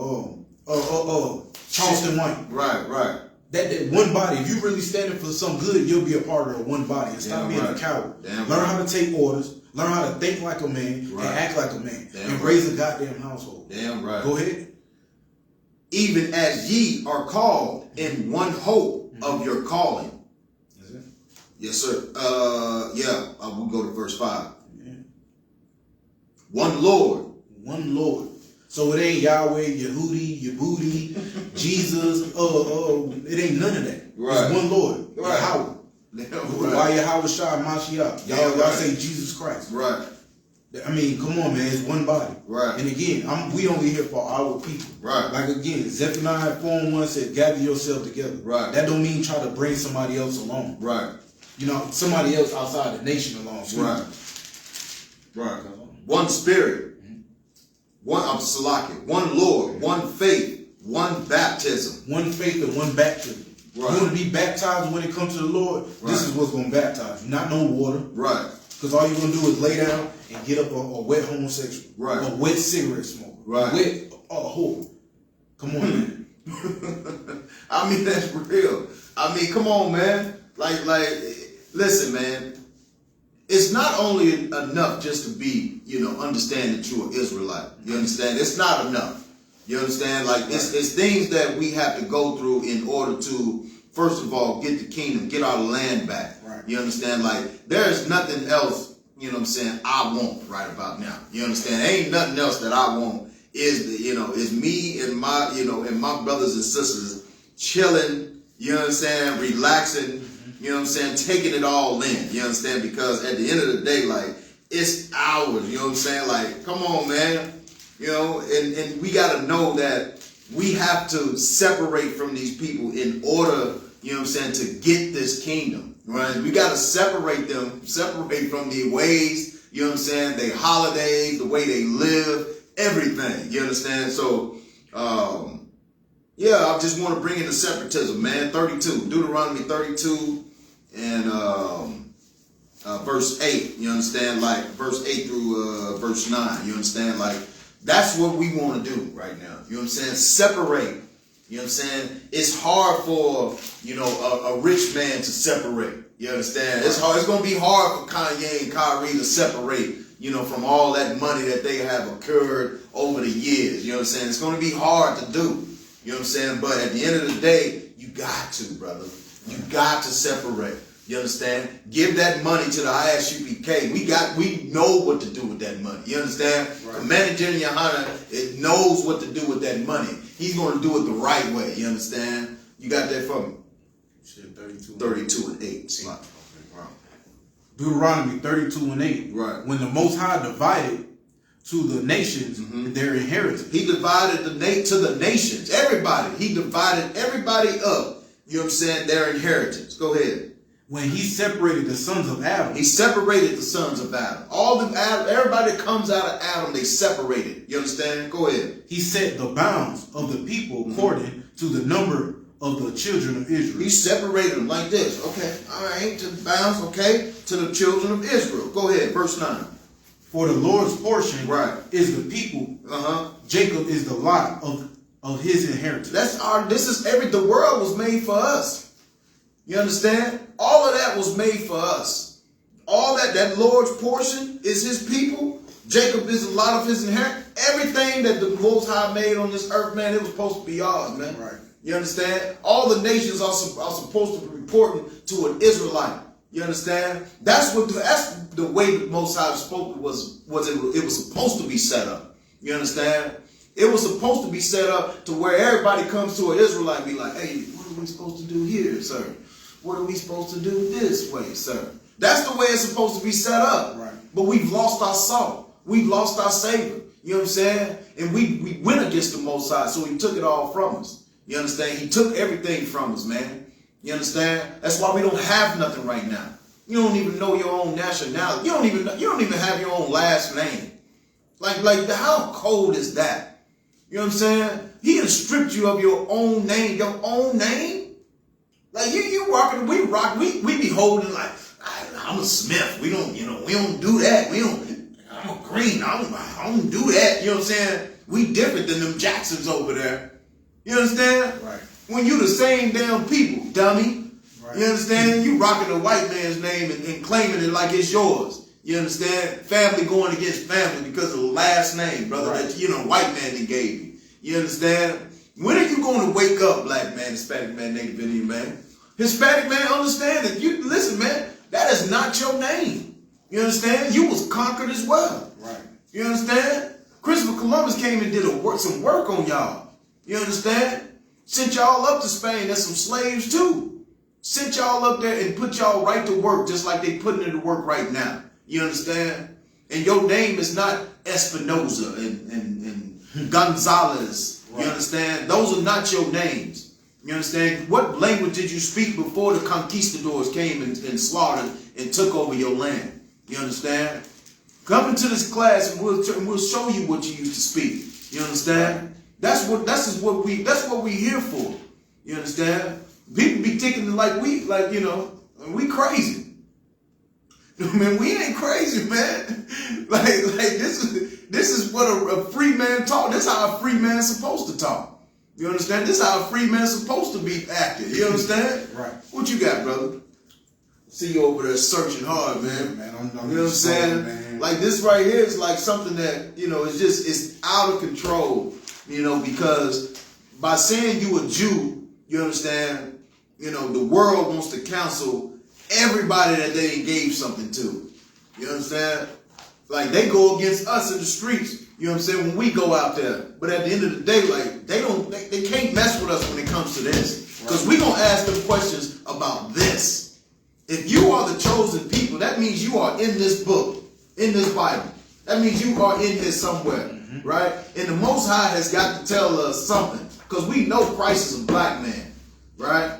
Charleston White. Right. That one body. If you really standing for some good, you'll be a part of one body. And stop being a coward. Learn how to take orders. Learn how to think like a man and act like a man. And raise a goddamn household. Damn right. Go ahead. Even as ye are called in one hope of your calling. Is it? Yes, sir. We'll go to verse 5. Yeah. One Lord. One Lord. So it ain't Yahweh, Yehudi, Yehudi, Jesus. It ain't none of that. Right. It's one Lord. Right. Yahweh. Why Yahweh Shai Mashiach? Y'all say Jesus Christ. Right. I mean, come on, man. It's one body. Right. And again, we only here for our people. Right. Like again, Zephaniah 4:1 said, gather yourself together. Right. That don't mean try to bring somebody else along. Right. You know, somebody else outside the nation along. Right. Right. One spirit. One one Lord, one faith, one baptism. One faith and one baptism. Right. You want to be baptized when it comes to the Lord? Right. This is what's going to baptize you. Not no water. Right. Because all you're going to do is lay down and get up a wet homosexual. Right. A wet cigarette smoker. Right. A wet whore. Come on, man. I mean, that's real. I mean, come on, man. Like, listen, man. It's not only enough just to be, understand that you're an Israelite. You understand? It's not enough. You understand? Like, it's things that we have to go through in order to, first of all, get the kingdom, get our land back. Right. You understand? Like, there's nothing else, I want right about now. You understand? Ain't nothing else that I want is me and my, and my brothers and sisters chilling, relaxing, taking it all in, you understand? Because at the end of the day, like, it's ours, like, come on, man, and we got to know that we have to separate from these people in order, to get this kingdom, right? We got to separate from the ways, their holidays, the way they live, everything, you understand? So, I just want to bring in the separatism, man. 32, Deuteronomy 32, and verse 8, you understand? Like verse 8 through verse 9, you understand? Like that's what we want to do right now. You know what I'm saying? Separate. You know what I'm saying? It's hard for, you know, a rich man to separate. You understand? It's hard. It's going to be hard for Kanye and Kyrie to separate, you know, from all that money that they have occurred over the years. You know what I'm saying? It's going to be hard to do. You know what I'm saying? But at the end of the day, you got to, brother. You got to separate. You understand? Give that money to the I.S.U.P.K. We know what to do with that money. You understand? Right. Commander GEN.YAHANNA, it knows what to do with that money. He's going to do it the right way. You understand? You got that from me? 32 and 8. Okay, wow. Deuteronomy 32 and 8. Right. When the Most High divided to the nations their inheritance. He divided to the nations. Everybody. He divided everybody up. You know what I'm saying? Their inheritance. Go ahead. When he separated the sons of Adam. He separated the sons of Adam. Everybody that comes out of Adam, they separated. You understand? Go ahead. He set the bounds of the people according to the number of the children of Israel. He separated them like this. Okay. All right. To the bounds, okay. To the children of Israel. Go ahead. Verse 9. For the Lord's portion is the people. Jacob is the lot of his inheritance. The world was made for us. You understand? All of that was made for us. All that Lord's portion is his people. Jacob is a lot of his inheritance. Everything that the Most High made on this earth, man, it was supposed to be ours, man. Right. You understand? All the nations are supposed to be reporting to an Israelite. You understand? That's the way the Most High spoke it was supposed to be set up. You understand? It was supposed to be set up to where everybody comes to an Israelite and be like, hey, what are we supposed to do here, sir? What are we supposed to do this way, sir? That's the way it's supposed to be set up. Right. But we've lost our salt. We've lost our savor. You know what I'm saying? And we went against the Most High, so he took it all from us. You understand? He took everything from us, man. You understand? That's why we don't have nothing right now. You don't even know your own nationality. You don't even have your own last name. Like how cold is that? You know what I'm saying? He has stripped you of your own name. Your own name? Like you rocking, we be holding like, I'm a Smith. We don't do that. I'm a Green. I don't do that. You know what I'm saying? We different than them Jacksons over there. You understand? Right. When you the same damn people, dummy. Right. You understand? You rocking the white man's name and claiming it like it's yours. You understand? Family going against family because of the last name, brother, right, that white man that gave you. You understand? When are you going to wake up, black man, Hispanic man, Native Indian man? Hispanic man, understand that listen, man, that is not your name. You understand? You was conquered as well. Right. You understand? Christopher Columbus came and did some work on y'all. You understand? Sent y'all up to Spain. There's some slaves too. Sent y'all up there and put y'all right to work just like they putting it to work right now. You understand? And your name is not Espinoza and Gonzalez. Right. You understand? Those are not your names. You understand? What language did you speak before the conquistadors came and slaughtered and took over your land? You understand? Come into this class and we'll show you what you used to speak. You understand? That's what we here for. You understand? People be thinking like we crazy. Man, we ain't crazy, man. Like this is what a free man talk. This is how a free man is supposed to talk. You understand? This is how a free man is supposed to be acting. You understand? Right. What you got, brother? See you over there searching hard, man. Man, you know what I'm saying? Man. Like this right here is like something that, it's out of control, because by saying you a Jew, you understand, the world wants to cancel everybody that they gave something to. You understand? Like they go against us in the streets. You know what I'm saying? When we go out there. But at the end of the day, like they can't mess with us when it comes to this. Because we're going to ask them questions about this. If you are the chosen people, that means you are in this book, in this Bible. That means you are in here somewhere, right? And the Most High has got to tell us something. Because we know Christ is a black man, right?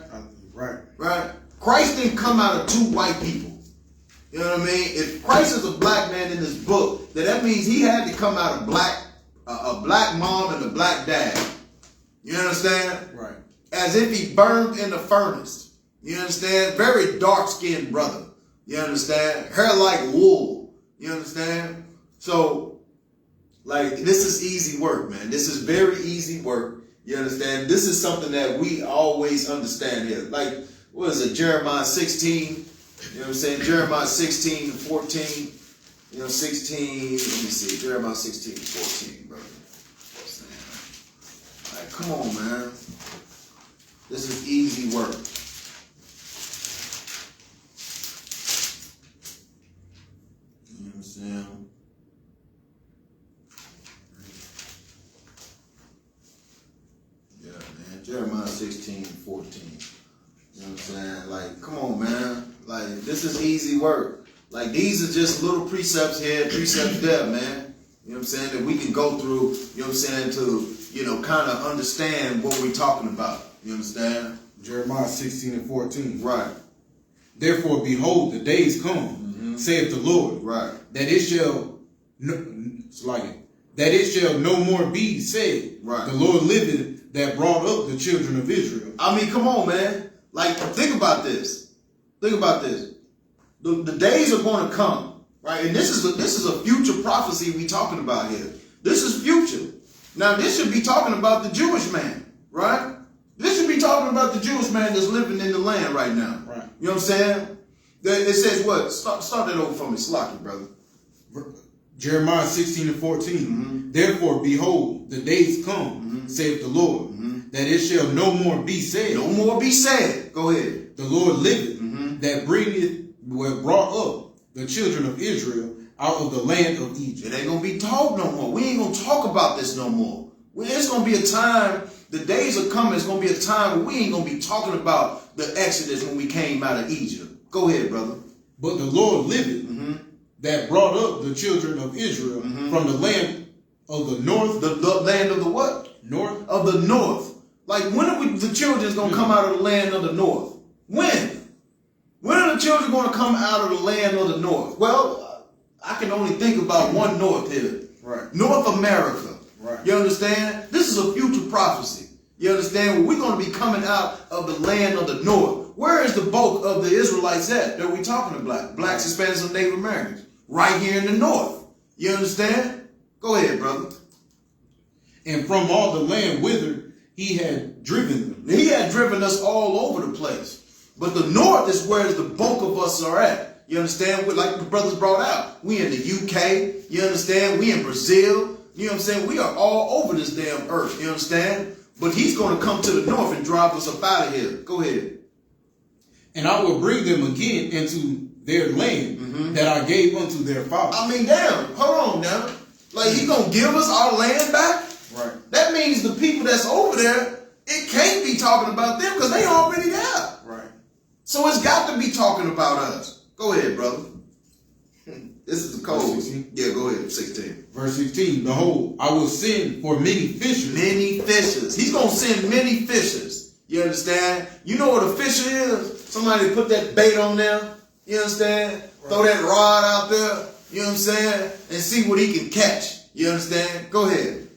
Right? Christ didn't come out of two white people. You know what I mean? If Christ is a black man in this book, then that means he had to come out of a black mom and a black dad. You understand? Right. As if he burned in the furnace. You understand? Very dark-skinned brother. You understand? Hair like wool. You understand? So, like, this is easy work, man. This is very easy work. You understand? This is something that we always understand here. Like, what is it? Jeremiah 16. You know what I'm saying? Jeremiah 16 and 14. You know, 16. Let me see. Jeremiah 16 and 14, brother. All right, come on, man. This is easy work. You know what I'm saying? Yeah, man. Jeremiah 16 and 14. You know what I'm saying? Like, come on, man. Like, this is easy work. Like, these are just little precepts here, precepts there, man. You know what I'm saying? That we can go through, you know what I'm saying, to, you know, kind of understand what we're talking about. You understand? Jeremiah 16 and 14. Right. Therefore, behold, the days come, saith the Lord, right, that it shall no more be said, right, the Lord liveth that brought up the children of Israel. I mean, come on, man. Like, think about this. Think about this. The days are going to come, right? And this is a future prophecy we talking about here. This is future. Now, this should be talking about the Jewish man, right? This should be talking about the Jewish man that's living in the land right now. Right. You know what I'm saying? It says what? Start that over for me, Slocky, brother. Jeremiah 16 and 14. Therefore, behold, the days come, saith the Lord, that it shall no more be said. No more be said. Go ahead. The Lord liveth, that brought up the children of Israel out of the land of Egypt. It ain't going to be talked no more. We ain't going to talk about this no more. It's going to be a time, the days are coming, it's going to be a time where we ain't going to be talking about the Exodus when we came out of Egypt. Go ahead, brother. But the Lord liveth, that brought up the children of Israel from the land of the north. The land of the what? North. Of the north. Like, when are the children going to come out of the land of the north? When? When are the children going to come out of the land of the north? Well, I can only think about one north here. Right. North America. Right. You understand? This is a future prophecy. You understand? Well, we're going to be coming out of the land of the north. Where is the bulk of the Israelites at that we talking about? Blacks, Hispanics, and Native Americans. Right here in the north. You understand? Go ahead, brother. And from all the land whither he had driven them. He had driven us all over the place. But the north is where the bulk of us are at. You understand? Like the brothers brought out. We in the UK. You understand? We in Brazil. You know what I'm saying? We are all over this damn earth. You understand? But he's going to come to the north and drive us up out of here. Go ahead. And I will bring them again into their land that I gave unto their fathers. I mean, damn. Hold on now. Like, he going to give us our land back? Right. That means the people that's over there, it can't be talking about them because they already there. Right. So it's got to be talking about us. Go ahead, brother. This is the code. Yeah, go ahead. 16. Verse 16. Behold, I will send for many fishers. Many fishers. He's going to send many fishers. You understand? You know what a fisher is? Somebody put that bait on there. You understand? Right. Throw that rod out there. You know what I'm saying? And see what he can catch. You understand? Go ahead.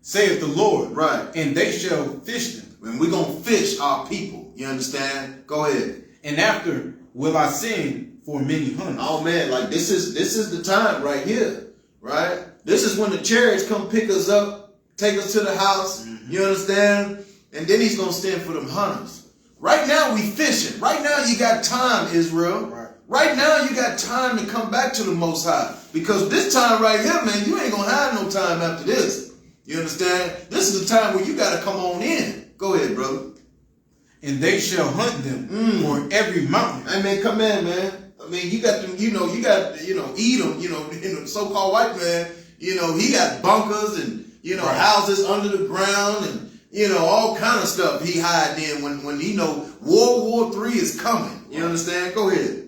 Saith the Lord. Right. And they shall fish them. And we're going to fish our people. You understand? Go ahead. And after will I send for many hunters. Oh man, like this is the time right here. Right? This is when the chariots come pick us up, take us to the house. You understand? And then he's going to stand for them hunters. Right now we fishing. Right now you got time, Israel. Right now you got time to come back to the Most High. Because this time right here, man, you ain't going to have no time after this. You understand? This is the time where you got to come on in. Go ahead, brother. And they shall hunt them for every mountain. I mean, come in, man. I mean, you got them, Edom, the so-called white man, he got bunkers and, houses under the ground and, all kind of stuff he hide in when World War III is coming. You understand? Go ahead.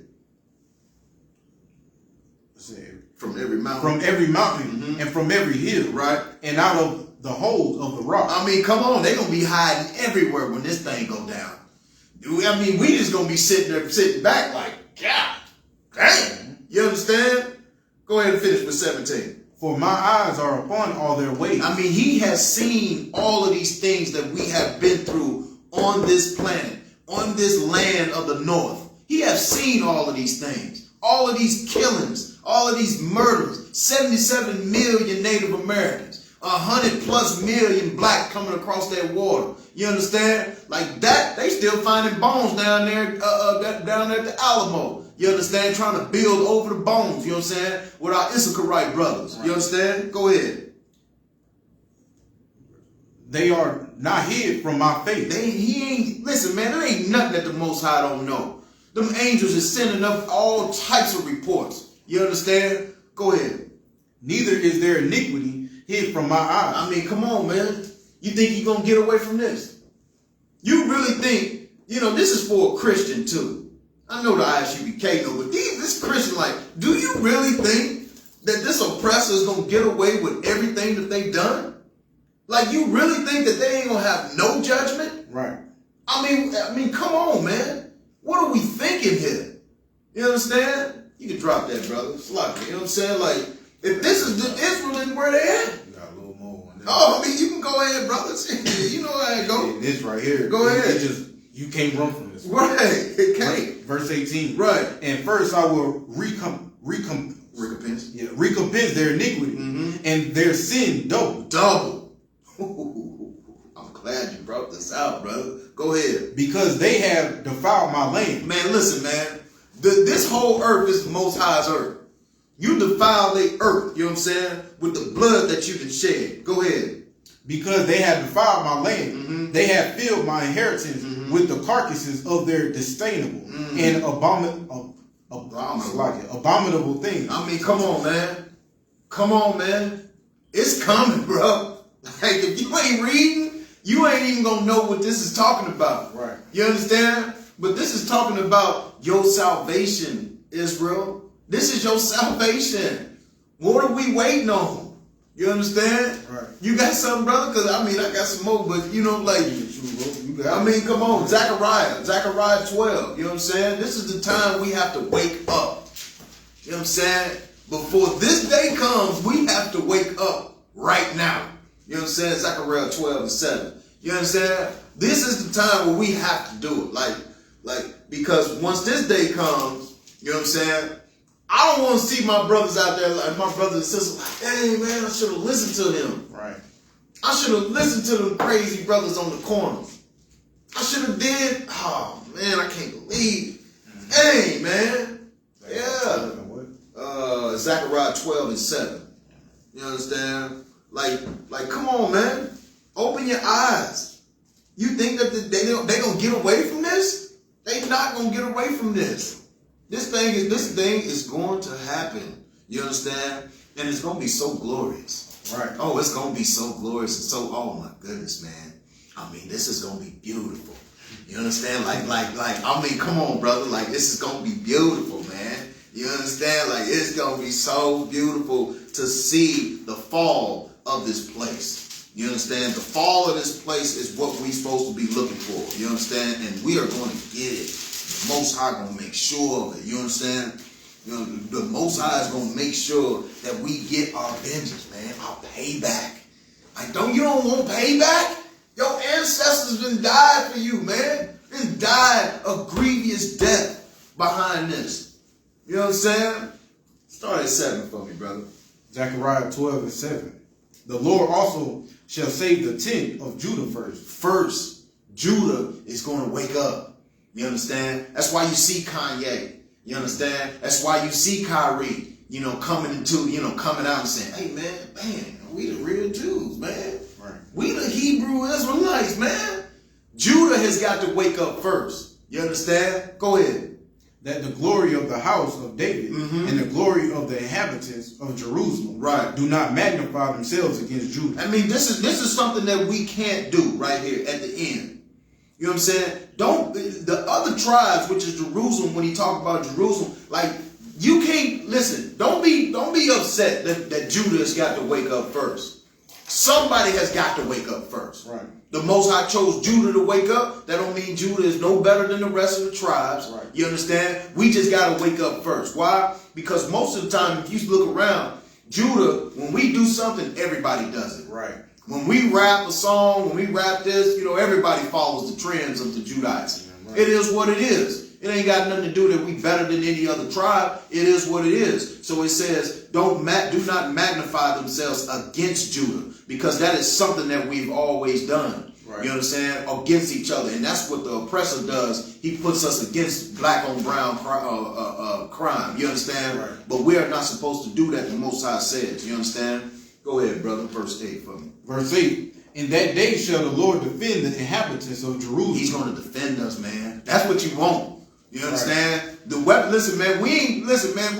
From every mountain. From every mountain and from every hill. Right. And out of the holes of the rock. I mean, come on. They're going to be hiding everywhere when this thing go down. I mean, we just going to be sitting back like, God damn. You understand? Go ahead and finish with 17. For my eyes are upon all their ways. I mean, he has seen all of these things that we have been through on this planet, on this land of the north. He have seen all of these things, all of these killings, all of these murders, 77 million Native Americans, 100+ million black coming across that water. You understand? Like that, they still finding bones down there at the Alamo. You understand? Trying to build over the bones, you know what I'm saying? With our Israelite brothers. You understand? Go ahead. They are not hid from my face. Listen, man, there ain't nothing that the Most High don't know. Them angels is sending up all types of reports. You understand? Go ahead. Neither is there iniquity hid from my eyes. I mean, come on, man. You think you're going to get away from this? You really think, this is for a Christian too. I know the I.S.U.P.K. know, but this Christian, like, do you really think that this oppressor is going to get away with everything that they've done? Like, you really think that they ain't going to have no judgment? Right. I mean, come on, man. What are we thinking here? You understand? You can drop that, brother. It's like, you know what I'm saying? Like, if this is the Israel, then where they at? You got a little more on that. Oh, I mean, you can go ahead, brother. You know how it go. This right here. Go ahead. You can't run from this. Right. It can't. Verse 18. Right. And first I will recompense their iniquity and their sin double. I'm glad you brought this out, brother. Go ahead. Because they have defiled my land. Man, listen, man. This whole earth is the Most High's earth. You defile the earth, you know what I'm saying, with the blood that you can shed. Go ahead. Because they have defiled my land. They have filled my inheritance with the carcasses of their disdainable and abominable things. I mean, come on, man. Come on, man. It's coming, bro. Like, if you ain't reading, you ain't even gonna know what this is talking about. Right. You understand? But this is talking about your salvation, Israel. This is your salvation. What are we waiting on? You understand? Right. You got something, brother? Because, I got some more, but, come on. Zechariah 12. You know what I'm saying? This is the time we have to wake up. You know what I'm saying? Before this day comes, we have to wake up right now. You know what I'm saying? Zechariah 12:7. You understand? This is the time where we have to do it. Because once this day comes, you know what I'm saying? I don't want to see my brothers out there, like my brothers and sisters, like, hey, man, I should have listened to them. Right. I should have listened to them crazy brothers on the corner. I should have did. Oh, man, I can't believe. Hey, man. Yeah. Zechariah 12:7. You understand? Like, come on, man. Open your eyes. You think that they gonna get away from this? They not gonna get away from this. This thing is going to happen. You understand? And it's gonna be so glorious. Right. Oh, it's gonna be so glorious and so. Oh my goodness, man. This is gonna be beautiful. You understand? Come on, brother. Like, this is gonna be beautiful, man. You understand? Like, it's gonna be so beautiful to see the fall of this place. You understand? The fall of this place is what we're supposed to be looking for. You understand? And we are going to get it. The Most High going to make sure of it. You understand? The Most High is going to make sure that we get our vengeance, man. Our payback. Like, you don't want payback? Your ancestors been died for you, man. Been died a grievous death behind this. You know what I'm saying? Start at 7 for me, brother. Zechariah 12:7. The Lord also shall save the tent of Judah first. First, Judah is going to wake up. You understand? That's why you see Kanye. You understand? That's why you see Kyrie, coming out and saying, hey, man, we the real Jews, man. Right. We the Hebrew Israelites, man. Judah has got to wake up first. You understand? Go ahead. That the glory of the house of David and the glory of the inhabitants of Jerusalem do not magnify themselves against Judah. This is something that we can't do right here at the end. You know what I'm saying? The other tribes, which is Jerusalem, when he talk about Jerusalem, like, you can't, listen, don't be upset that Judah has got to wake up first. Somebody has got to wake up first. Right. The Most High chose Judah to wake up. That don't mean Judah is no better than the rest of the tribes. Right. You understand? We just got to wake up first. Why? Because most of the time, if you look around, Judah, when we do something, everybody does it. Right. When we rap a song, when we rap this, everybody follows the trends of the Judites. Right. It is what it is. It ain't got nothing to do that we better than any other tribe. It is what it is. So it says, do not magnify themselves against Judah, because that is something that we've always done. Right. You understand? Against each other. And that's what the oppressor does. He puts us against black on brown crime. You understand? Right. But we are not supposed to do that, the Most High says. You understand? Go ahead, brother. Verse 8 for me. Verse 8. In that day shall the Lord defend the inhabitants of Jerusalem. He's going to defend us, man. That's what you want. You understand? Right. The weapon. Listen, man. We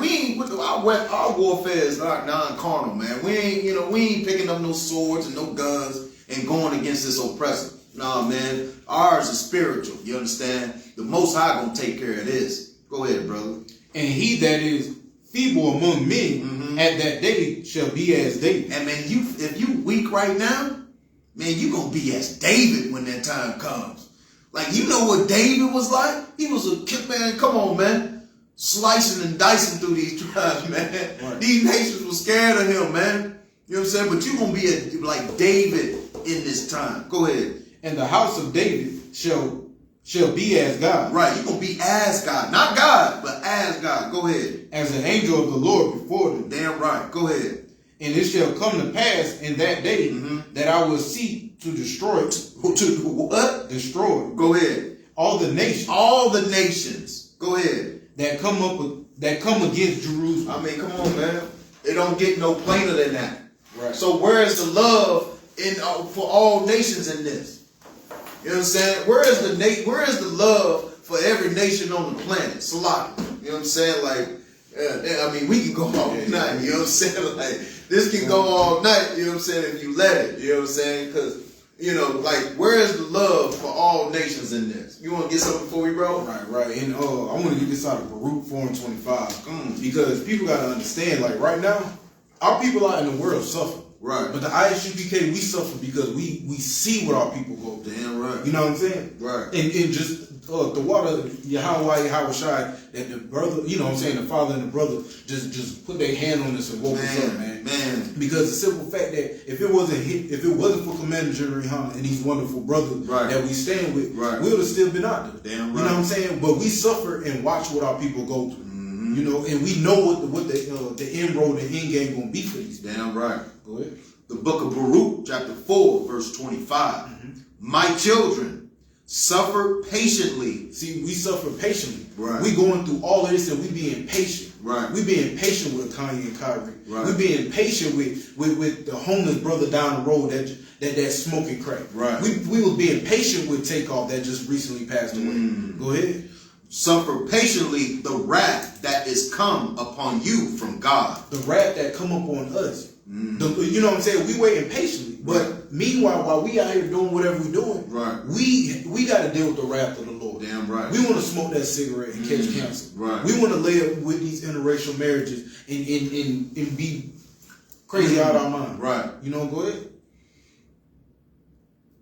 ain't. Our warfare is not non-carnal, man. We ain't picking up no swords and no guns and going against this oppressor. Nah, man. Ours is spiritual. You understand? The Most High gonna take care of this. Go ahead, brother. And he that is feeble among men at that day shall be as David. And man, if you weak right now, man, you gonna be as David when that time comes. Like, you know what David was like? He was a kid, man. Come on, man. Slicing and dicing through these tribes, man. Right. These nations were scared of him, man. You know what I'm saying? But you gonna be like David in this time. Go ahead. And the house of David shall be as God. Right. You're gonna be as God. Not God, but as God. Go ahead. As an angel of the Lord before them. Damn right. Go ahead. And it shall come to pass in that day that I will seek to destroy it. To what? Destroy. Go ahead. All the nations. All the nations. Go ahead. That come against Jerusalem. I mean, come on, man. It don't get no plainer than that. Right. So where is the love for all nations in this? You know what I'm saying? Where is the love for every nation on the planet? Salah. You know what I'm saying? Like, I mean, we can go all night. You know what I'm saying? Like, this can go all night. You know what I'm saying? If you let it. You know what I'm saying? Because, you know, like, where is the love for all nations in this? You want to get something before we roll? Right. And I want to get this out of Baruch 4:25 because people got to understand, like, right now, our people out in the world suffer. Right. But the I.S.U.P.K, we suffer because we see what our people go through. Damn right. You know what I'm saying? Right. And just the water, Yahweh, that the brother, you know what I'm saying, the father and the brother just put their hand on this and woke us up, man. Because the simple fact that if it wasn't for Commander General GEN.YAHANNA and these wonderful brothers that we stand with, we would have still been out there. Damn right. You know what I'm saying? But we suffer and watch what our people go through. You know, and we know what the end road, the end game gonna be for these. Damn right. Go ahead. The book of Baruch, chapter 4, verse 25. My children, suffer patiently. See, we suffer patiently. Right. We going through all of this and we being patient. Right. We being patient with Kanye and Kyrie. Right. We being patient with the homeless brother down the road that smoking crack. Right. We were being patient with Takeoff that just recently passed away. Go ahead. Suffer patiently the wrath that is come upon you from God. The wrath that come upon us. You know what I'm saying? We waiting patiently. But meanwhile, while we out here doing whatever we doing, we got to deal with the wrath of the Lord. Damn right. We want to smoke that cigarette and catch cancer. Right. We want to lay up with these interracial marriages and be crazy out of our mind. Right. You know, go ahead.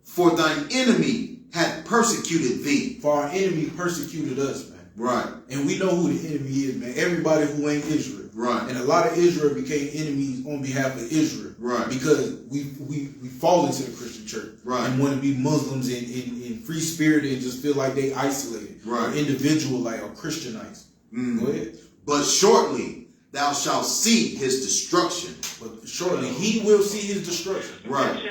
For thine enemy hath persecuted thee. For our enemy persecuted us, man. Right. And we know who the enemy is, man. Everybody who ain't Israel. Right. And a lot of Israel became enemies on behalf of Israel. Right. Because we fall into the Christian church. Right. And want to be Muslims and free spirited and just feel like they isolated. Right. Or individual like or Christianized. Go ahead. But shortly thou shalt see his destruction. But shortly he will see his destruction. Right.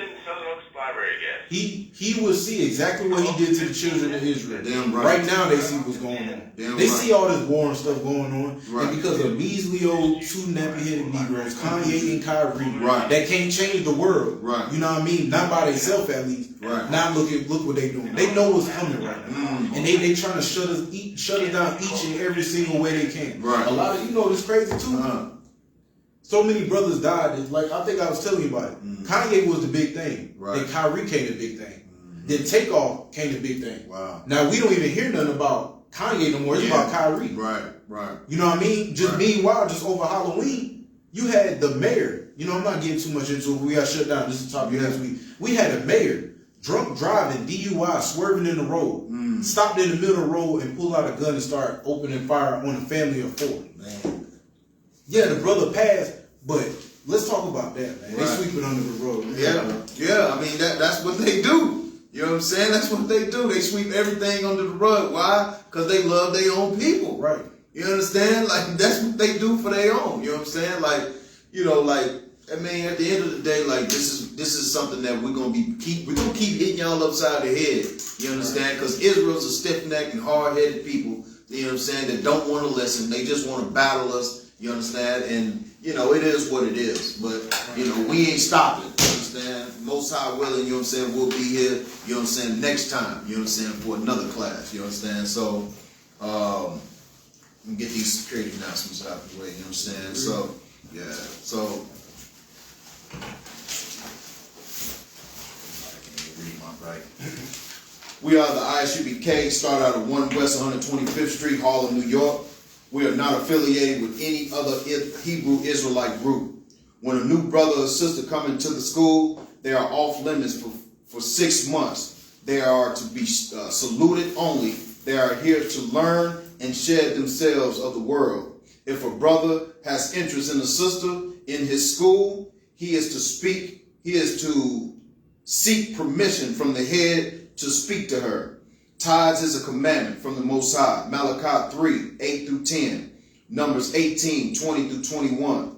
He will see exactly what he did to the children of Israel. Damn right. Right now they see what's going on. They see all this war and stuff going on. Right. And because of measly old two nappy-headed Negroes, Kanye and Kyrie, that can't change the world. Right. You know what I mean? Not by themselves at least. Right. Now look what they doing. They know what's coming right now. And they trying to shut us down each and every single way they can. Right. A lot of, you know, this crazy too. So many brothers died. Like I think I was telling you about it. Kanye was the big thing. Right. Then Kyrie came the big thing. Then Takeoff came the big thing. Wow. Now we don't even hear nothing about Kanye no more. It's about Kyrie. Right. Right. You know what I mean? Just meanwhile, just over Halloween, you had the mayor. You know, I'm not getting too much into it. We got shut down. This is the topic last week. We had a mayor drunk driving, DUI, swerving in the road, stopped in the middle of the road and pulled out a gun and started opening fire on a family of 4. Man. Yeah, the brother passed. But let's talk about that, man. They sweep it under the rug. Yeah. I mean that's what they do. You know what I'm saying? That's what they do. They sweep everything under the rug. Why? Because they love their own people. Right. You understand? Like, that's what they do for their own. You know what I'm saying? Like, you know, like, I mean, at the end of the day, like, this is something that we're gonna keep hitting y'all upside the head. You understand? Because Israel's a stiff-necked and hard-headed people. You know what I'm saying? That don't want to listen. They just want to battle us. You understand? And you know, it is what it is. But you know, we ain't stopping. You understand? Most High willing. You know what I'm saying? We'll be here. You know what I'm saying? Next time. You know what I'm saying? For another class. You understand? So, get these security announcements out of the way. You know what I'm saying? So, yeah. So. Right. We are the I.S.U.P.K, start out of 1 West 125th Street, Harlem, New York. We are not affiliated with any other Hebrew Israelite group. When a new brother or sister come into the school, they are off limits for 6 months. They are to be saluted only. They are here to learn and shed themselves of the world. If a brother has interest in a sister in his school, he is to seek permission from the head to speak to her. Tithes is a commandment from the Most High. Malachi 3, 8 through 10. Numbers 18, 20 through 21.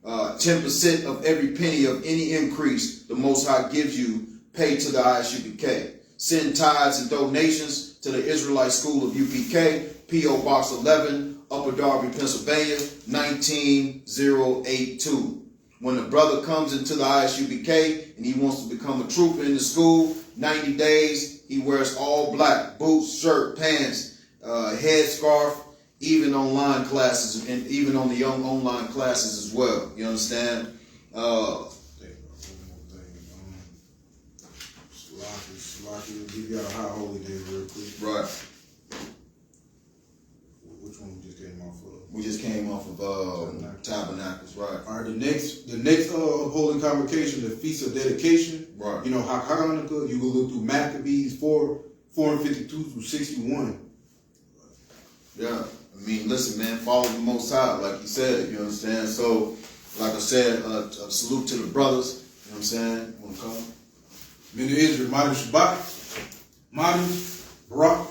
10% of every penny of any increase the Most High gives you, pay to the I.S.U.P.K. Send tithes and donations to the Israelite School of U.P.K, P.O. Box 11, Upper Darby, Pennsylvania, 19082. When the brother comes into the I.S.U.P.K and he wants to become a trooper in the school, 90 days, he wears all black, boots, shirt, pants, headscarf, even online classes, and even on the young online classes as well. You understand? Slocky, give y'all a high holy day real quick. Right. Which one we just came off of? We just came off of Tabernacles, right? All right, the next holy convocation, the Feast of Dedication. Right. You know, Hanukkah, you go look through Maccabees 4:52 through 61. Yeah. I mean, listen, man, follow the Most High, like you said, you understand? So, like I said, a salute to the brothers, you know what I'm saying? You want to call them? Men of Israel, Madu Shabbat, Madu, Barak,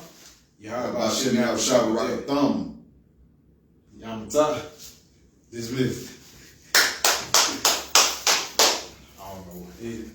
Yahweh Shabbat, Thumb. Yamata, dismissed. I don't know what it is.